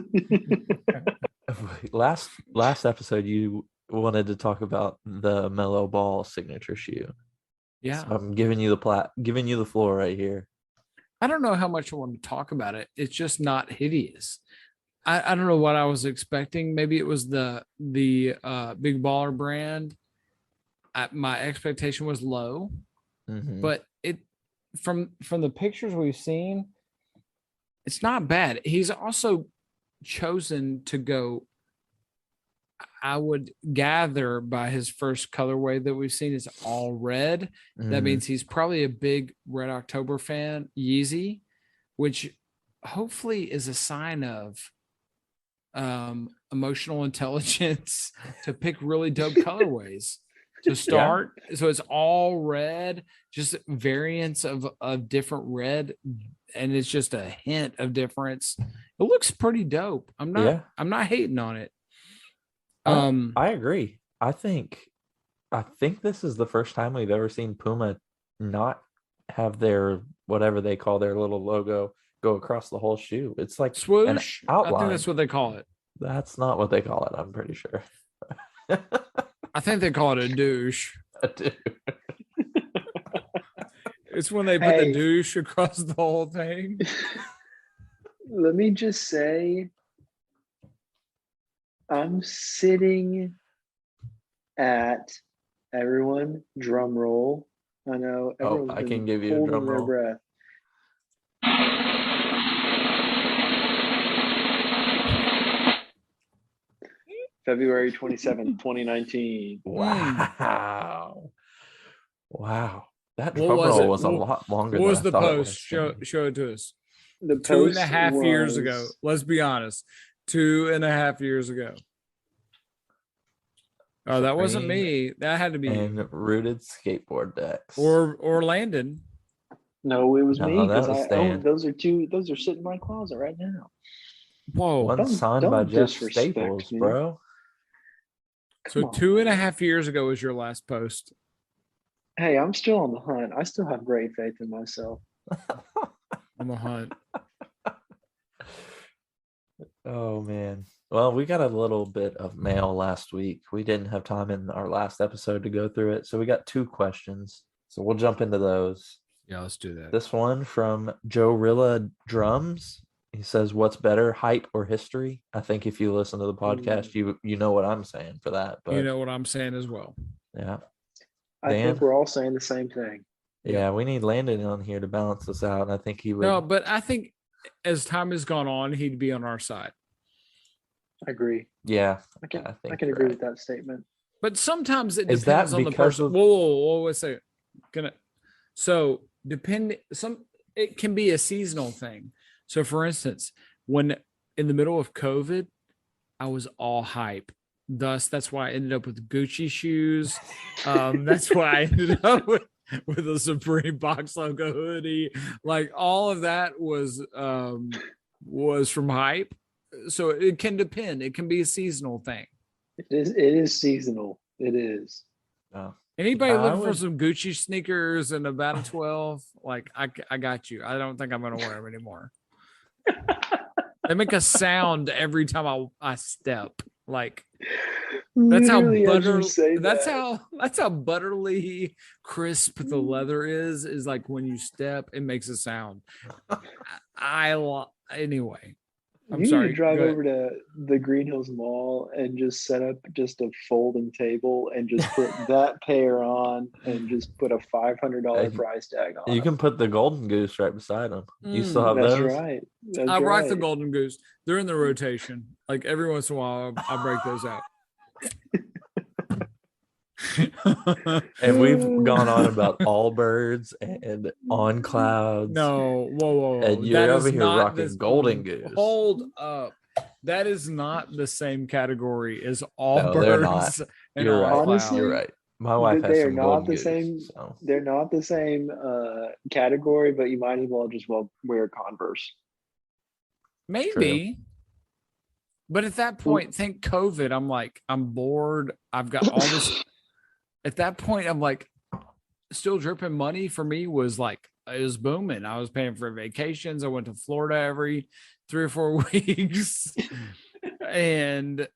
last episode you wanted to talk about the Mellow Ball signature shoe. Yeah. So I'm giving you the floor right here. I don't know how much I want to talk about it. It's just not hideous. I don't know what I was expecting. Maybe it was the Big Baller brand. My expectation was low, Mhm. but it from the pictures we've seen, it's not bad. He's also chosen to go. I would gather by his first colorway that we've seen is all red. That Mhm. means he's probably a big Red October fan, Yeezy, which hopefully is a sign of emotional intelligence to pick really dope colorways to start. So it's all red, just variants of different red, and it's just a hint of difference. It looks pretty dope. I'm not hating on it. I agree. I think this is the first time we've ever seen Puma not have their whatever they call their little logo go across the whole shoe. It's like an Swoosh. I outline. think that's what they call it. That's not what they call it, I'm pretty sure. I think they call it a douche. Dude. It's when they put the Hey. douche across the whole thing. Let me just say, I'm sitting at, everyone, drum roll. I know everyone's I been can give you a holding drum their roll. breath. February 27th, 2019. Wow. Wow. That What drum was roll it? was a What- lot longer What than was I the thought it post? was. Show it to us. The 2.5 years post ago. was- Let's be honest. 2.5 years ago. Oh, that wasn't Supreme me. That had to be you. And rooted skateboard decks. Or Landon. No, it was No, me that because was I Stan. own those are sitting in my closet right now. Whoa. One Don't- signed by don't Jeff disrespect Staples, me. bro. So Come on, 2.5 years ago was your last post. Hey, I'm still on the hunt. I still have great faith in myself. On the hunt. Oh man. Well, we got a little bit of mail last week. We didn't have time in our last episode to go through it. So we got 2 questions. So we'll jump into those. Yeah, let's do that. This one from Joe Rilla Drums. He says, "What's better, hype or history?" I think if you listen to the podcast, you know what I'm saying for that. But You know what I'm saying as well. yeah. I Dan? think we're all saying the same thing. Yeah, we need Landon on here to balance this out. And I think he would. No, but I think as time has gone on, he'd be on our side. I agree. Yeah. I can I think I can you're agree right. with that statement. But sometimes it Is that depends on the because person. of- Whoa, wait a second. So it can be a seasonal thing. So for instance, when in the middle of COVID, I was all hype. Thus, that's why I ended up with Gucci shoes. That's why I ended up with a Supreme box logo hoodie. Like all of that was from hype. So it can depend. It can be a seasonal thing. It is seasonal. It is. No. Anybody I looking for would- some Gucci sneakers and about a 12? Like I got you. I don't think I'm gonna wear them anymore. They make a sound every time I step. Like that's how Literally, as you butter. say That's that. how butterly crisp the leather is. Is like when you step, it makes a sound. Anyway. I'm You sorry. need to drive go ahead. over to the Green Hills Mall and just set up just a folding table and just put that pair on and just put a $500 Hey, price tag on You it. can put the golden goose right beside them. You still have That's those? right. That's I rock the right. golden goose. They're in the rotation. Like every once in a while, I'll break those out. And we've gone on about Allbirds and On Clouds. No, whoa. And you're That over is here not rocking this- Golden Goose. Hold up. That is not the same category as all No, they're not. birds and You're all right. Honestly, You're right. My wife has they are some not golden the goose, same. so. They're not the same category, but you might as well just wear Converse. Maybe. But at that point, think COVID. I'm bored. I've got all this. At that point, I'm like, still dripping money for me was like, it was booming. I was paying for vacations. I went to Florida every 3 or 4 weeks. And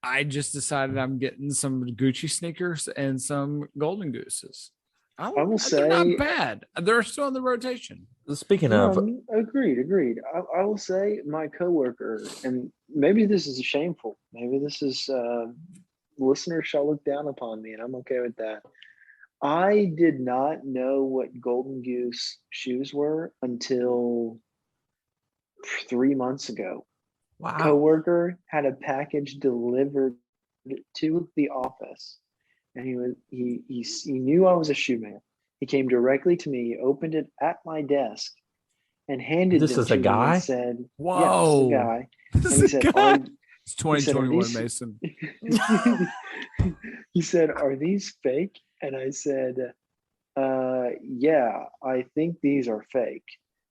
I just decided I'm getting some Gucci sneakers and some Golden Gooses. I will they're not say- bad. They're still in the rotation. Speaking of, Agreed. I will say my coworker, and maybe this is shameful. Maybe this is listeners shall look down upon me, and I'm okay with that. I did not know what Golden Goose shoes were until 3 months ago. wow. Coworker had a package delivered to the office, and he knew I was a shoe man. He came directly to me, opened it at my desk, and handed This them is to a me guy? and said, Whoa. "Yeah, this is a guy." This And he is said, a guy. "Are- It's 2021, these- Mason. he said, "Are these fake?" And I said, "Yeah, I think these are fake."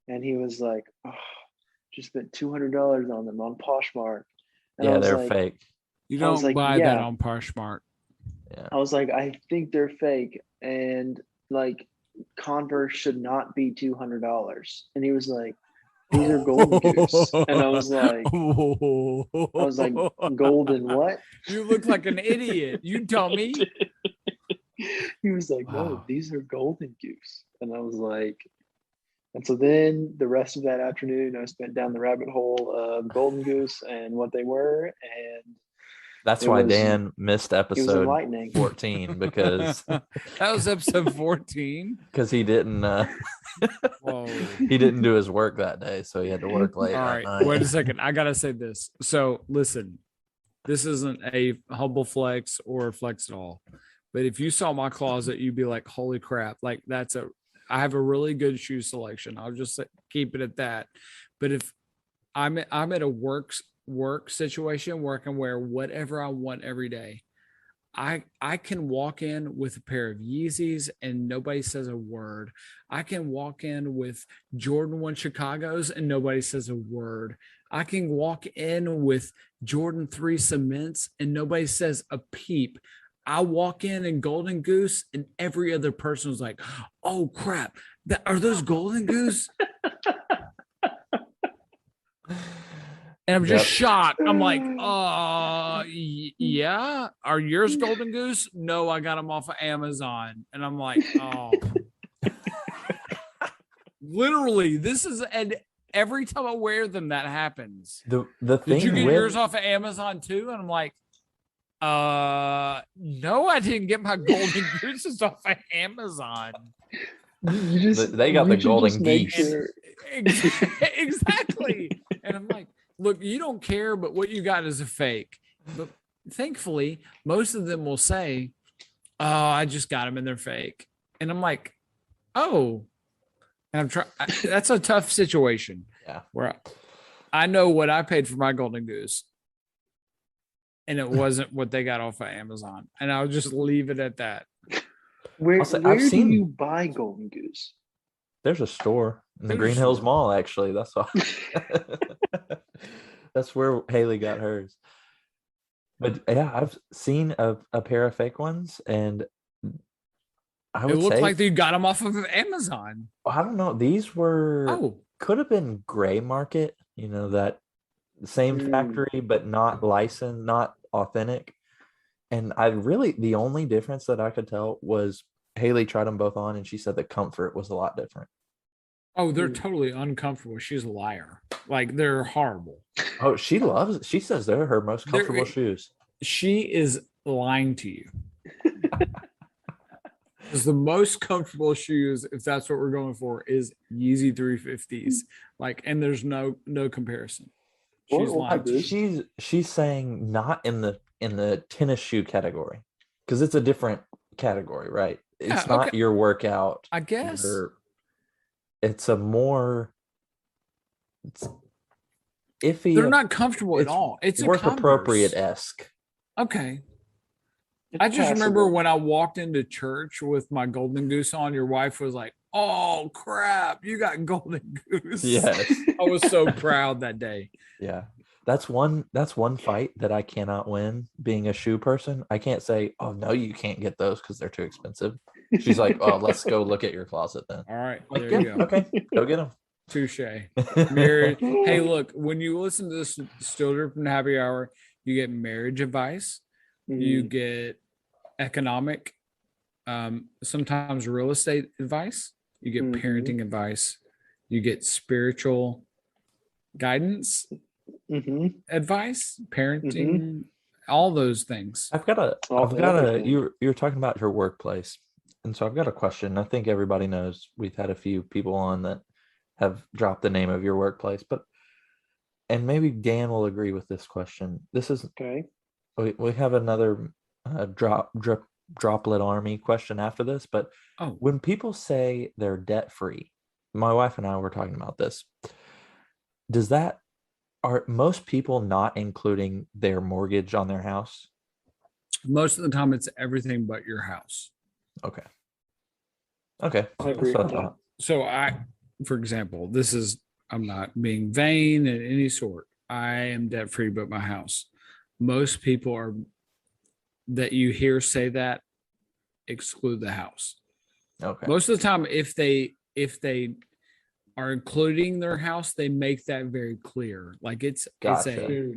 And he was like, "Oh, just spent $200 on them on Poshmark." And I Yeah, was they're like, fake. You I was don't like, buy that yeah. on Poshmark. Yeah. I was like, I think they're fake, and like Converse should not be $200. And he was like, these are Golden Goose, and I was like, golden what? You look like an idiot. You dummy. He was like, no, Wow. these are Golden Goose, and I was like, and so then the rest of that afternoon, I spent down the rabbit hole of Golden Goose and what they were, and That's it why was Dan missed it was episode enlightening. 14 because that was episode 14. he didn't Whoa. he didn't do his work that day, so he had to work late All that right, night. wait a second. I gotta say this. So listen, this isn't a humble flex or a flex at all. But if you saw my closet, you'd be like, "Holy crap!" Like I have a really good shoe selection. I'll just keep it at that. But if I'm at a work situation where I can wear whatever I want every day, I can walk in with a pair of Yeezys and nobody says a word. I can walk in with Jordan 1 Chicago's and nobody says a word. I can walk in with Jordan 3 Cements and nobody says a peep. I walk in Golden Goose and every other person was like, oh crap, are those Golden Goose? And I'm just shocked. I'm like, yeah. Are yours Golden Goose? No, I got them off of Amazon. And I'm like, oh. Literally, this is, and every time I wear them, that happens. The Did you thing get with yours off of Amazon too? And I'm like, no, I didn't get my Golden Gooses off of Amazon. You just, they got the you should Golden just make Geese. sure- Exactly. And I'm like, look, you don't care, but what you got is a fake. But thankfully, most of them will say, oh, I just got them and they're fake. And I'm like, oh, and I'm trying. That's a tough situation. Yeah. Where I know what I paid for my Golden Goose. And it wasn't what they got off of Amazon. And I'll just leave it at that. Where I've seen- do you buy Golden Goose? There's a store in the There's a Green Hills store. Mall, actually. That's all. That's where Haley got hers. But yeah, I've seen a pair of fake ones, and I It would looked say, like they got them off of Amazon. I don't know, these were could have been gray market, that same factory, but not licensed, not authentic. And the only difference that I could tell was Haley tried them both on and she said the comfort was a lot different. Oh, they're totally uncomfortable. She's a liar. Like, they're horrible. Oh, she says they're her most comfortable shoes. She is lying to you. Because the most comfortable shoes, if that's what we're going for, is Yeezy 350s. Like, and there's no comparison. She's lying to you. She's saying not in the tennis shoe category, because it's a different category, right? It's not okay. your workout. I guess it's a more iffy. They're not comfortable at all. It's work a appropriate-esque. Okay. It's I just remember passable. when I walked into church with my Golden Goose on, your wife was like, oh crap, you got Golden Goose. Yes. I was so proud that day. Yeah. That's one fight that I cannot win being a shoe person. I can't say, oh no, you can't get those because they're too expensive. She's like, oh, let's go look at your closet then. All right. Like, There you yeah, go. okay, go get them. Touche. Marriage. Hey, look, when you listen to this Still Dripping Happy Hour, you get marriage advice, you get economic, sometimes real estate advice, you get parenting advice, you get spiritual guidance advice, parenting, all those things. You're talking about your workplace. And so I've got a question. I think everybody knows we've had a few people on that have dropped the name of your workplace, and maybe Dan will agree with this question. This is okay. We have another droplet army question after this, but when people say they're debt free, my wife and I were talking about this. Are most people not including their mortgage on their house? Most of the time, it's everything but your house. Okay. I agree with that. So for example, I'm not being vain in any sort. I am debt free, but my house. Most people are that you hear say that exclude the house. Okay. Most of the time, if they are including their house, they make that very clear. Like it's Gotcha.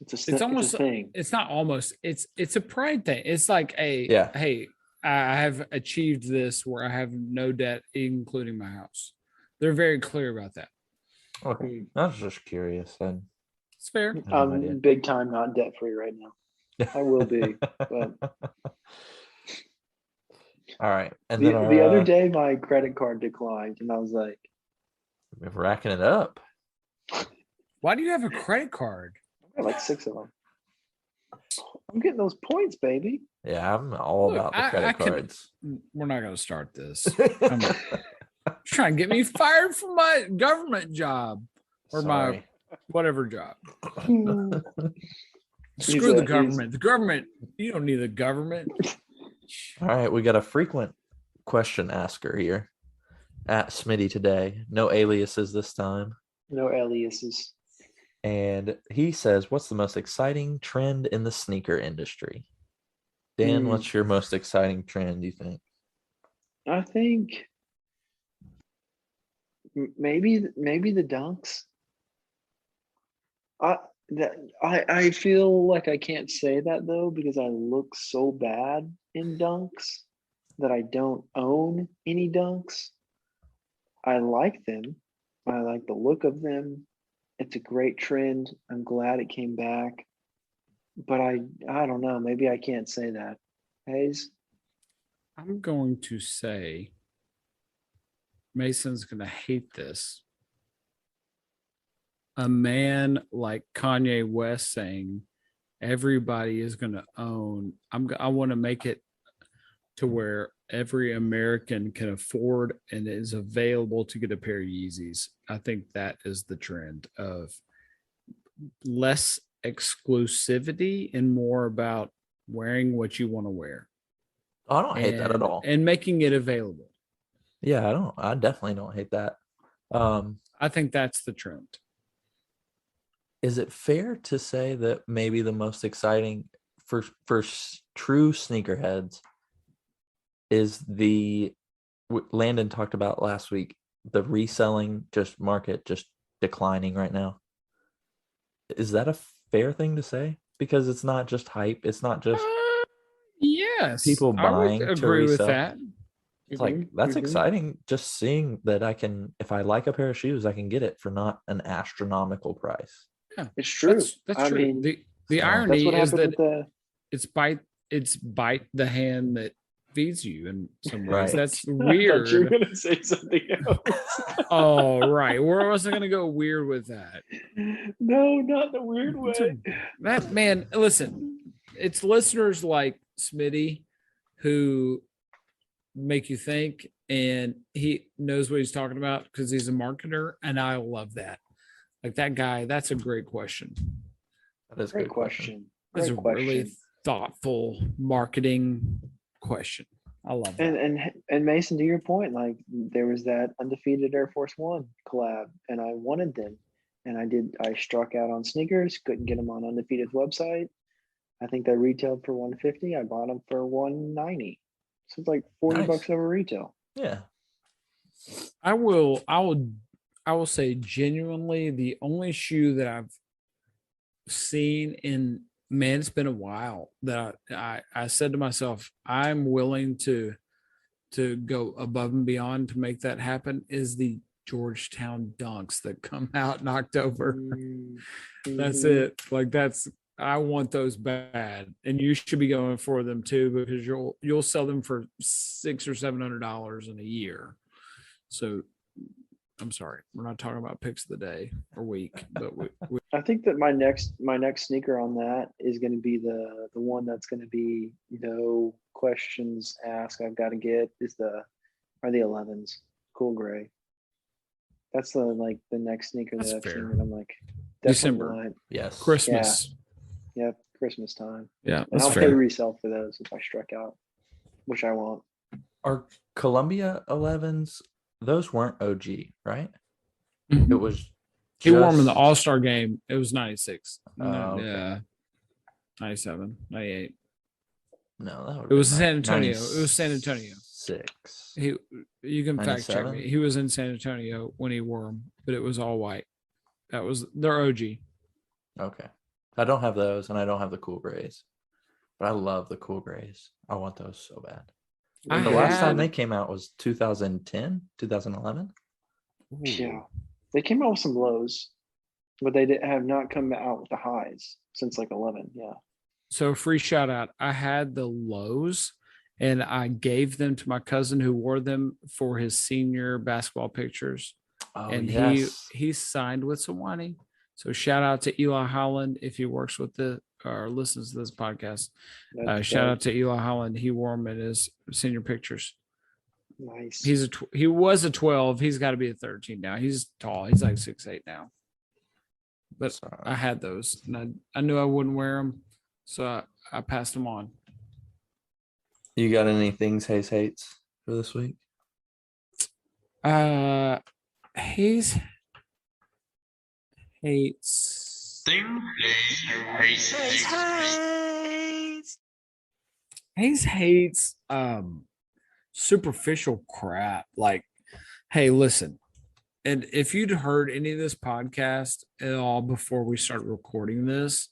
it's almost a thing. it's not almost it's a pride thing. It's like Yeah. hey, I have achieved this where I have no debt, including my house. They're very clear about that. Okay. I was just curious. It's fair. No idea. I'm big time not debt free right now. I will be, but all right. And the, then the other day my credit card declined, and I was like, we're racking it up. Why do you have a credit card? I got like 6 of them. I'm getting those points, baby. Yeah, I'm all Look, about the credit cards. We're not going to start this. I'm trying to get me fired from my government job or my Sorry. whatever job. He's Screw the government. The government, you don't need the government. All right, we got a frequent question asker here at Smitty today. No aliases this time. No aliases. And he says, what's the most exciting trend in the sneaker industry? Dan, what's your most exciting trend, you think? I think maybe the dunks. I feel like I can't say that though, because I look so bad in dunks that I don't own any dunks. I like them. I like the look of them. It's a great trend. I'm glad it came back. But I don't know. Maybe I can't say that. Hayes? I'm going to say Mason's going to hate this. A man like Kanye West saying everybody is going to own. I want to make it to where every American can afford and is available to get a pair of Yeezys. I think that is the trend of less exclusivity and more about wearing what you want to wear. I don't hate that at all. And making it available. Yeah, I definitely don't hate that. I think that's the trend. Is it fair to say that maybe the most exciting for true sneakerheads is Landon talked about last week, the reselling market just declining right now? Is that a fair thing to say? Because it's not just hype. It's not just yes, people buying I would to agree with resell. that. It's like, that's exciting. Just seeing that I can, if I like a pair of shoes, I can get it for not an astronomical price. Yeah, it's true. That's true. Mean, the so irony is that with it's bite the hand that feeds you in some ways. Right. That's I weird. thought you were gonna say something else. Oh, right. Where was I going to go weird with that? No, not the weird way. That man, listen, it's listeners like Smitty who make you think, and he knows what he's talking about because he's a marketer, and I love that. Like that guy, that's a great question. That is a Great good question. That's a Great really question. thoughtful marketing question. I love that. And Mason, to your point, like there was that undefeated Air Force One collab, and I wanted them, and I struck out on sneakers, couldn't get them on Undefeated's website. I think they retailed for $150. I bought them for $190. So it's like $40 Nice. over retail. Yeah. I will say genuinely the only shoe that I've seen in, man, it's been a while that I said to myself, I'm willing to go above and beyond to make that happen, is the Georgetown Dunks that come out in October. That's it. Like I want those bad, and you should be going for them too, because you'll sell them for $600 or $700 in a year. So I'm sorry, we're not talking about picks of the day or week, but we I think that my next sneaker on that is going to be the one that's going to be no questions asked. I've got to get the 11s, cool gray. That's the next sneaker That's that I've fair. seen that I'm like December. want. Yes. Christmas. Yep, Christmas time. Yeah, And that's I'll pay fair. resell for those if I struck out, which I won't. Our Columbia 11s, those weren't OG, right? Mhm. It was. He wore them in the just- All-Star game. It was 96. Oh, okay. Yeah. 97, 98. No, that would It was San Antonio. It was San Antonio. 6. You can fact check 97? me. He was in San Antonio when he wore them, but it was all white. They're OG. Okay. I don't have those, and I don't have the cool grays, but I love the cool grays. I want those so bad. I The last time had- they came out was 2010, 2011. Yeah, they came out with some lows, but they have not come out with the highs since like 11. Yeah. So free shout out. I had the lows and I gave them to my cousin who wore them for his senior basketball pictures. Oh, And yes. he signed with Sewanee. So shout out to Eli Holland if he works with or listens to this podcast. Shout out to Eli Holland. He wore them at his senior pictures. Nice. He was a 12. He's got to be a 13 now. He's tall. He's like 6'8" now. But So, I had those, and I knew I wouldn't wear them, so I passed them on. you got any things Hayes hates for this week? Hayes hates. Hayes hates superficial crap. Like, hey, listen. And if you'd heard any of this podcast at all before we started recording this,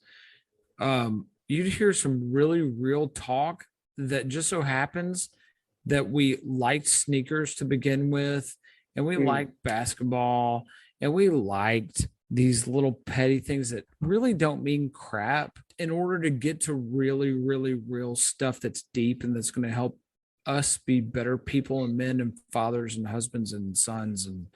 you'd hear some really real talk that just so happens that we liked sneakers to begin with, and we liked basketball, and we liked these little petty things that really don't mean crap in order to get to really, really real stuff that's deep and that's going to help us be better people and men and fathers and husbands and sons. And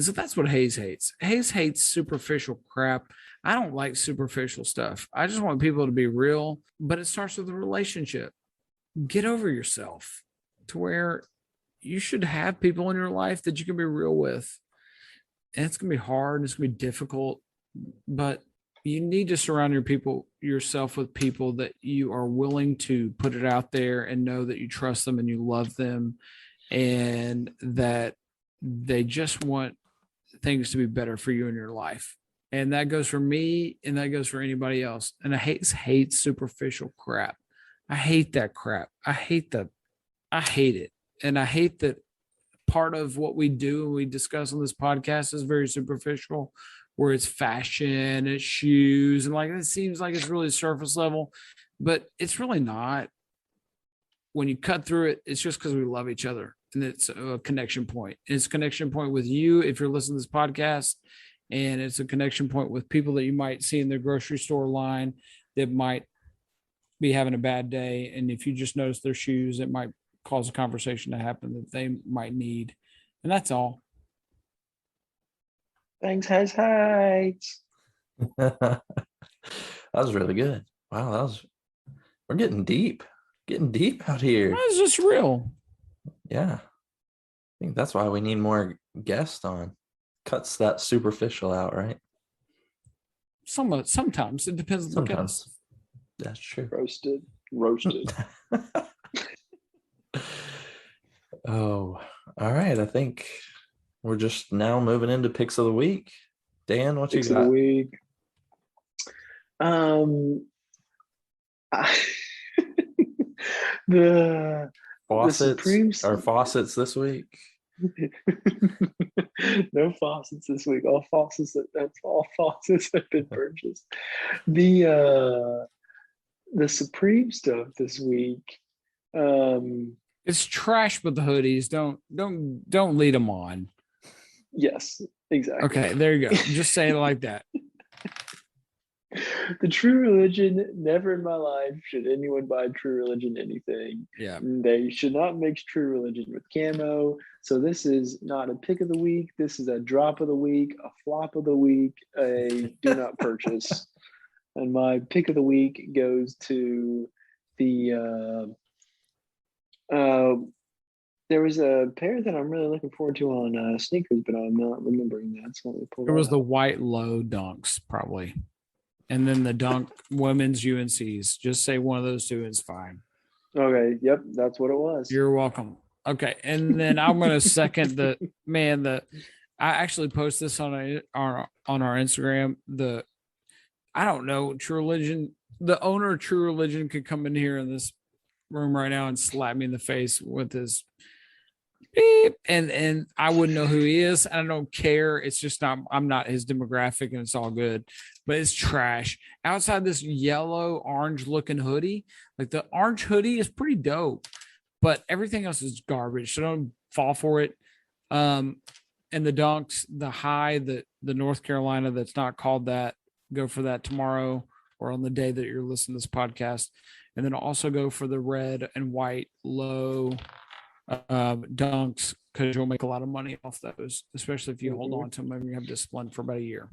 so that's what Hayes hates. Hayes hates superficial crap. I don't like superficial stuff. I just want people to be real, but it starts with a relationship. Get over yourself to where you should have people in your life that you can be real with. And it's going to be hard and it's going to be difficult, but you need to surround yourself with people that you are willing to put it out there and know that you trust them and you love them and that they just want things to be better for you in your life. And that goes for me and that goes for anybody else. And I hate superficial crap. I hate that crap. I hate it. And I hate that part of what we do and we discuss on this podcast is very superficial, where it's fashion, it's shoes, and like it seems like it's really surface level, but it's really not. When you cut through it, it's just because we love each other. And it's a connection point. It's a connection point with you if you're listening to this podcast. And it's a connection point with people that you might see in the grocery store line that might be having a bad day. And if you just notice their shoes, it might cause a conversation to happen that they might need. And that's all. Thanks, Hayes hates. That was really good. Wow, we're getting deep out here. It's just real. Yeah. I think that's why we need more guests on. Cuts that superficial out, right? Sometimes it depends on the guest. Sometimes. That's true. Roasted. Oh, all right. I think we're just now moving into picks of the week. Dan, what Picks you of got? the week. The Faucets this week. No faucets this week. All faucets have been purchased. The Supreme stuff this week. It's trash with the hoodies. Don't lead them on. Yes, exactly. Okay, there you go. Just say it like that. The True Religion, never in my life should anyone buy True Religion anything. Yeah. They should not mix True Religion with camo. So this is not a pick of the week. This is a drop of the week, a flop of the week, a do not purchase. And my pick of the week goes to the there was a pair that I'm really looking forward to on sneakers, but I'm not remembering that. So let me pull It was that the up. white low dunks, probably. And then the dunk women's UNCs. Just say one of those two is fine. Okay, yep, that's what it was. You're welcome. Okay. And then I'm going to second I actually post this on our Instagram. I don't know, True Religion, the owner of True Religion could come in here in this room right now and slap me in the face with his beep, and I wouldn't know who he is. I don't care. It's just not. I'm not his demographic, and it's all good. But it's trash. Outside this yellow orange looking hoodie, like the orange hoodie is pretty dope, but everything else is garbage. So don't fall for it. And the dunks, the high, the North Carolina that's not called that, go for that tomorrow or on the day that you're listening to this podcast. And then also go for the red and white low dunks, because you'll make a lot of money off those, especially if you hold on to them and you have discipline for about a year.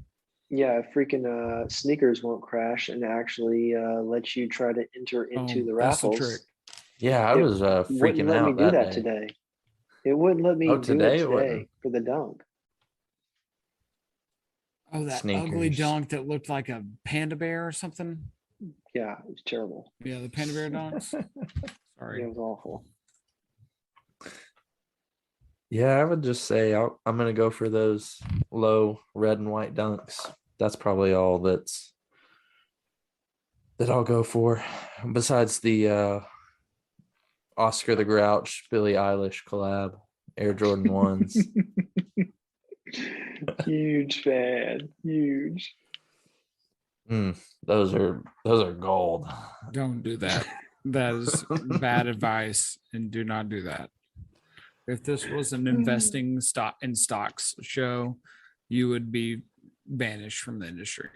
Yeah, freaking sneakers won't crash and actually let you try to enter into the That's the raffles. trick. Yeah, I was Wouldn't freaking let me out do that that day. today. It wouldn't let me Oh, do today it it wouldn't? for the dunk. Oh, that ugly Sneakers. dunk that looked like a panda bear or something. Yeah, it was terrible. Yeah, the panda bear dunks. Sorry. It was awful. Yeah, I would just say I'm going to go for those low red and white dunks. That's probably all that I'll go for. Besides the Oscar the Grouch, Billie Eilish collab, Air Jordan 1s. Huge fan. Huge. Those are gold. Don't do that. That is bad advice, and do not do that. If this was an investing in stocks show, you would be banished from the industry.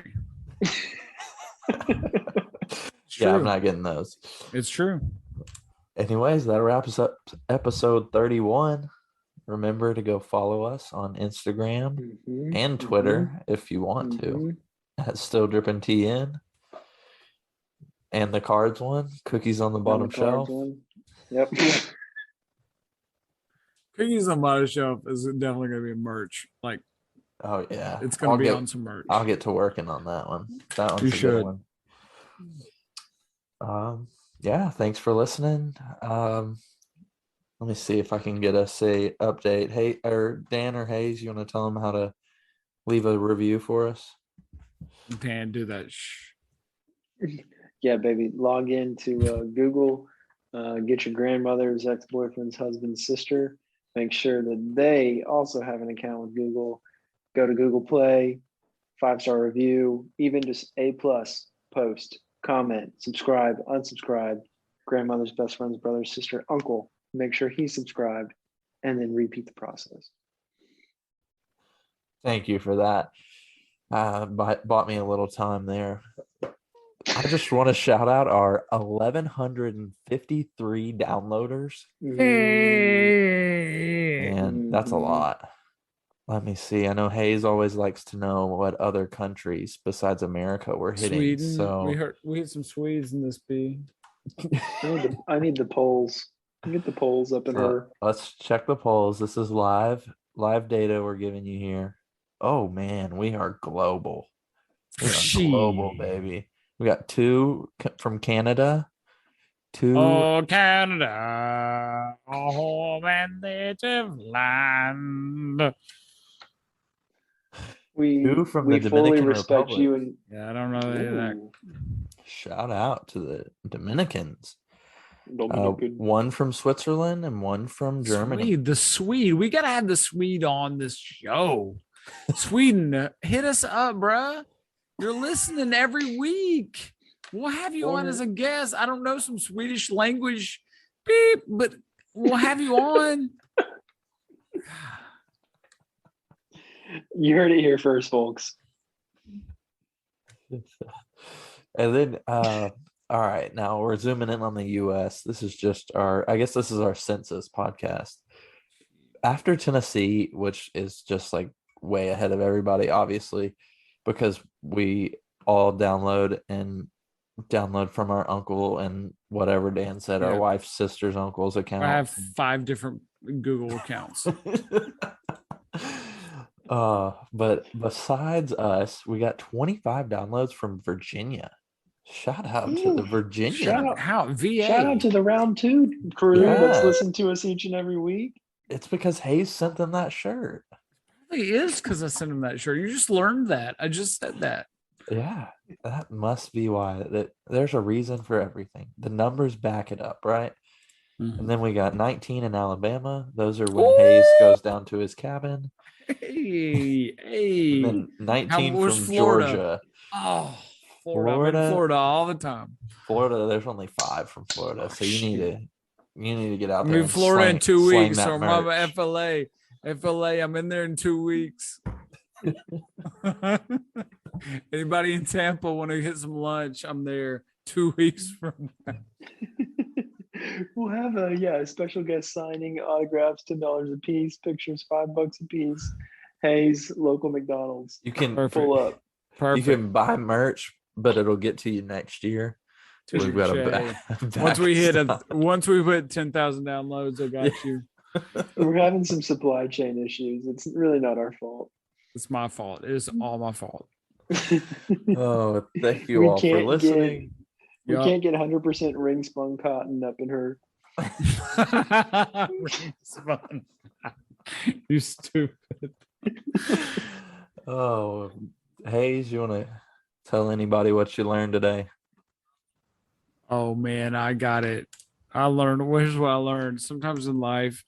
Yeah, I'm not getting those. It's true. Anyways, that wraps up episode 31. Remember to go follow us on Instagram and Twitter if you want to. At Still Dripping TN. And the cards one, cookies on the bottom shelf. Yep. Cookies on the bottom shelf is definitely going to be a merch. Like, oh yeah, it's going to be on some merch. I'll get to working on that one. That one's You a should. good one. Yeah, thanks for listening. Let me see if I can get us a update. Hey, or Dan or Hayes, you want to tell them how to leave a review for us? Dan, do that. Yeah, baby. Log into Google, get your grandmother's ex-boyfriend's husband's sister. Make sure that they also have an account with Google. Go to Google Play, 5-star review, even just A+, post, comment, subscribe, unsubscribe, grandmother's best friend's brother, sister, uncle. Make sure he's subscribed, and then repeat the process. Thank you for that. Bought me a little time there. I just want to shout out our 1,153 downloaders. And that's a lot. Let me see. I know Hayes always likes to know what other countries besides America we're hitting. Sweden. So we hit some Swedes in this B. I need the polls. Get the polls up in her. Let's check the polls. This is live data we're giving you here. Oh man, we are global. We are global, baby. We got 2 from Canada. 2. Oh, Canada, a home and native land. We 2 from we the fully Dominican respect Republic. you and Yeah, I don't know any of that. Shout out to the Dominicans. Dominican. 1 from Switzerland and 1 from Germany. The Swede. We gotta have the Swede on this show. Sweden, hit us up, bruh. You're listening every week. We'll have you on as a guest. I don't know some Swedish language, beep, but we'll have you on. You heard it here first, folks. And then all right, now we're zooming in on the US. This is just this is our census podcast. After Tennessee, which is just like way ahead of everybody, obviously, because we all download from our uncle and whatever Dan said, our wife's sister's uncle's account. I have 5 different Google accounts. But besides us, we got 25 downloads from Virginia. Shout out to the Virginia. Shout out VA. Shout out to the Round 2 crew that's listening to us each and every week. It's because Hayes sent them that shirt. It is because I sent him that shirt. You just learned that. I just said that. Yeah, that must be why. That there's a reason for everything. The numbers back it up, right? And then we got 19 in Alabama. Those are when Hayes goes down to his cabin. Hey, And hey. then 19 where's from Florida? Georgia. Oh, Florida. I'm in Florida all the time. Florida, there's only 5 from Florida. So you need to get out I'm there in and Florida in 2 slang weeks, that or I'm merch. FLA. FLA, I'm in there in 2 weeks. Anybody in Tampa want to get some lunch? I'm there 2 weeks from now. We'll have a special guest signing, autographs, $10 a piece, pictures $5 a piece. Hayes, local McDonald's. You can Perfect. Pull up. Perfect. You can buy merch, but it'll get to you next year. We've got a once we hit 10,000 downloads, I got you. We're having some supply chain issues. It's really not our fault. It's my fault. It is all my fault. Oh, thank you all for listening. We can't get 100% ring spun cotton up in her. You stupid. Oh, Hayes, you want to tell anybody what you learned today? Oh man, I got it. Here's what I learned. Sometimes in life,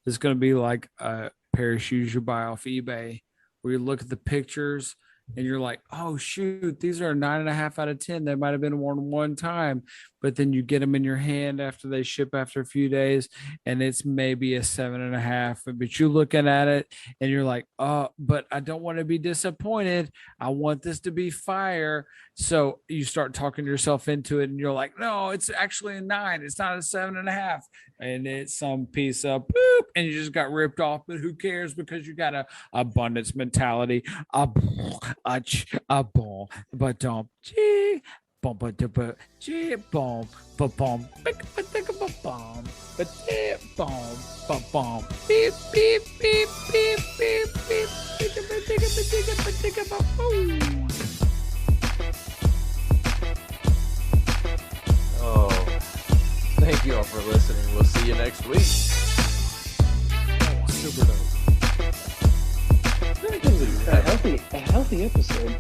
it's going to be like a pair of shoes you buy off eBay, where you look at the pictures and you're like, oh shoot, these are a 9.5 out of 10. They might have been worn one time, but then you get them in your hand after they ship after a few days, and it's maybe a 7.5. But you're looking at it and you're like, oh, but I don't want to be disappointed. I want this to be fire. So you start talking yourself into it, and you're like, no, it's actually a 9. It's not a 7.5. And it's some piece of poop, and you just got ripped off. But who cares? Because you got a abundance mentality. But don't bum ba da ba g bum ba bum bum but bum ba bum beep beep beep beep beep beep. Oh, thank you all for listening. We'll see you next week. Super dope. A healthy episode.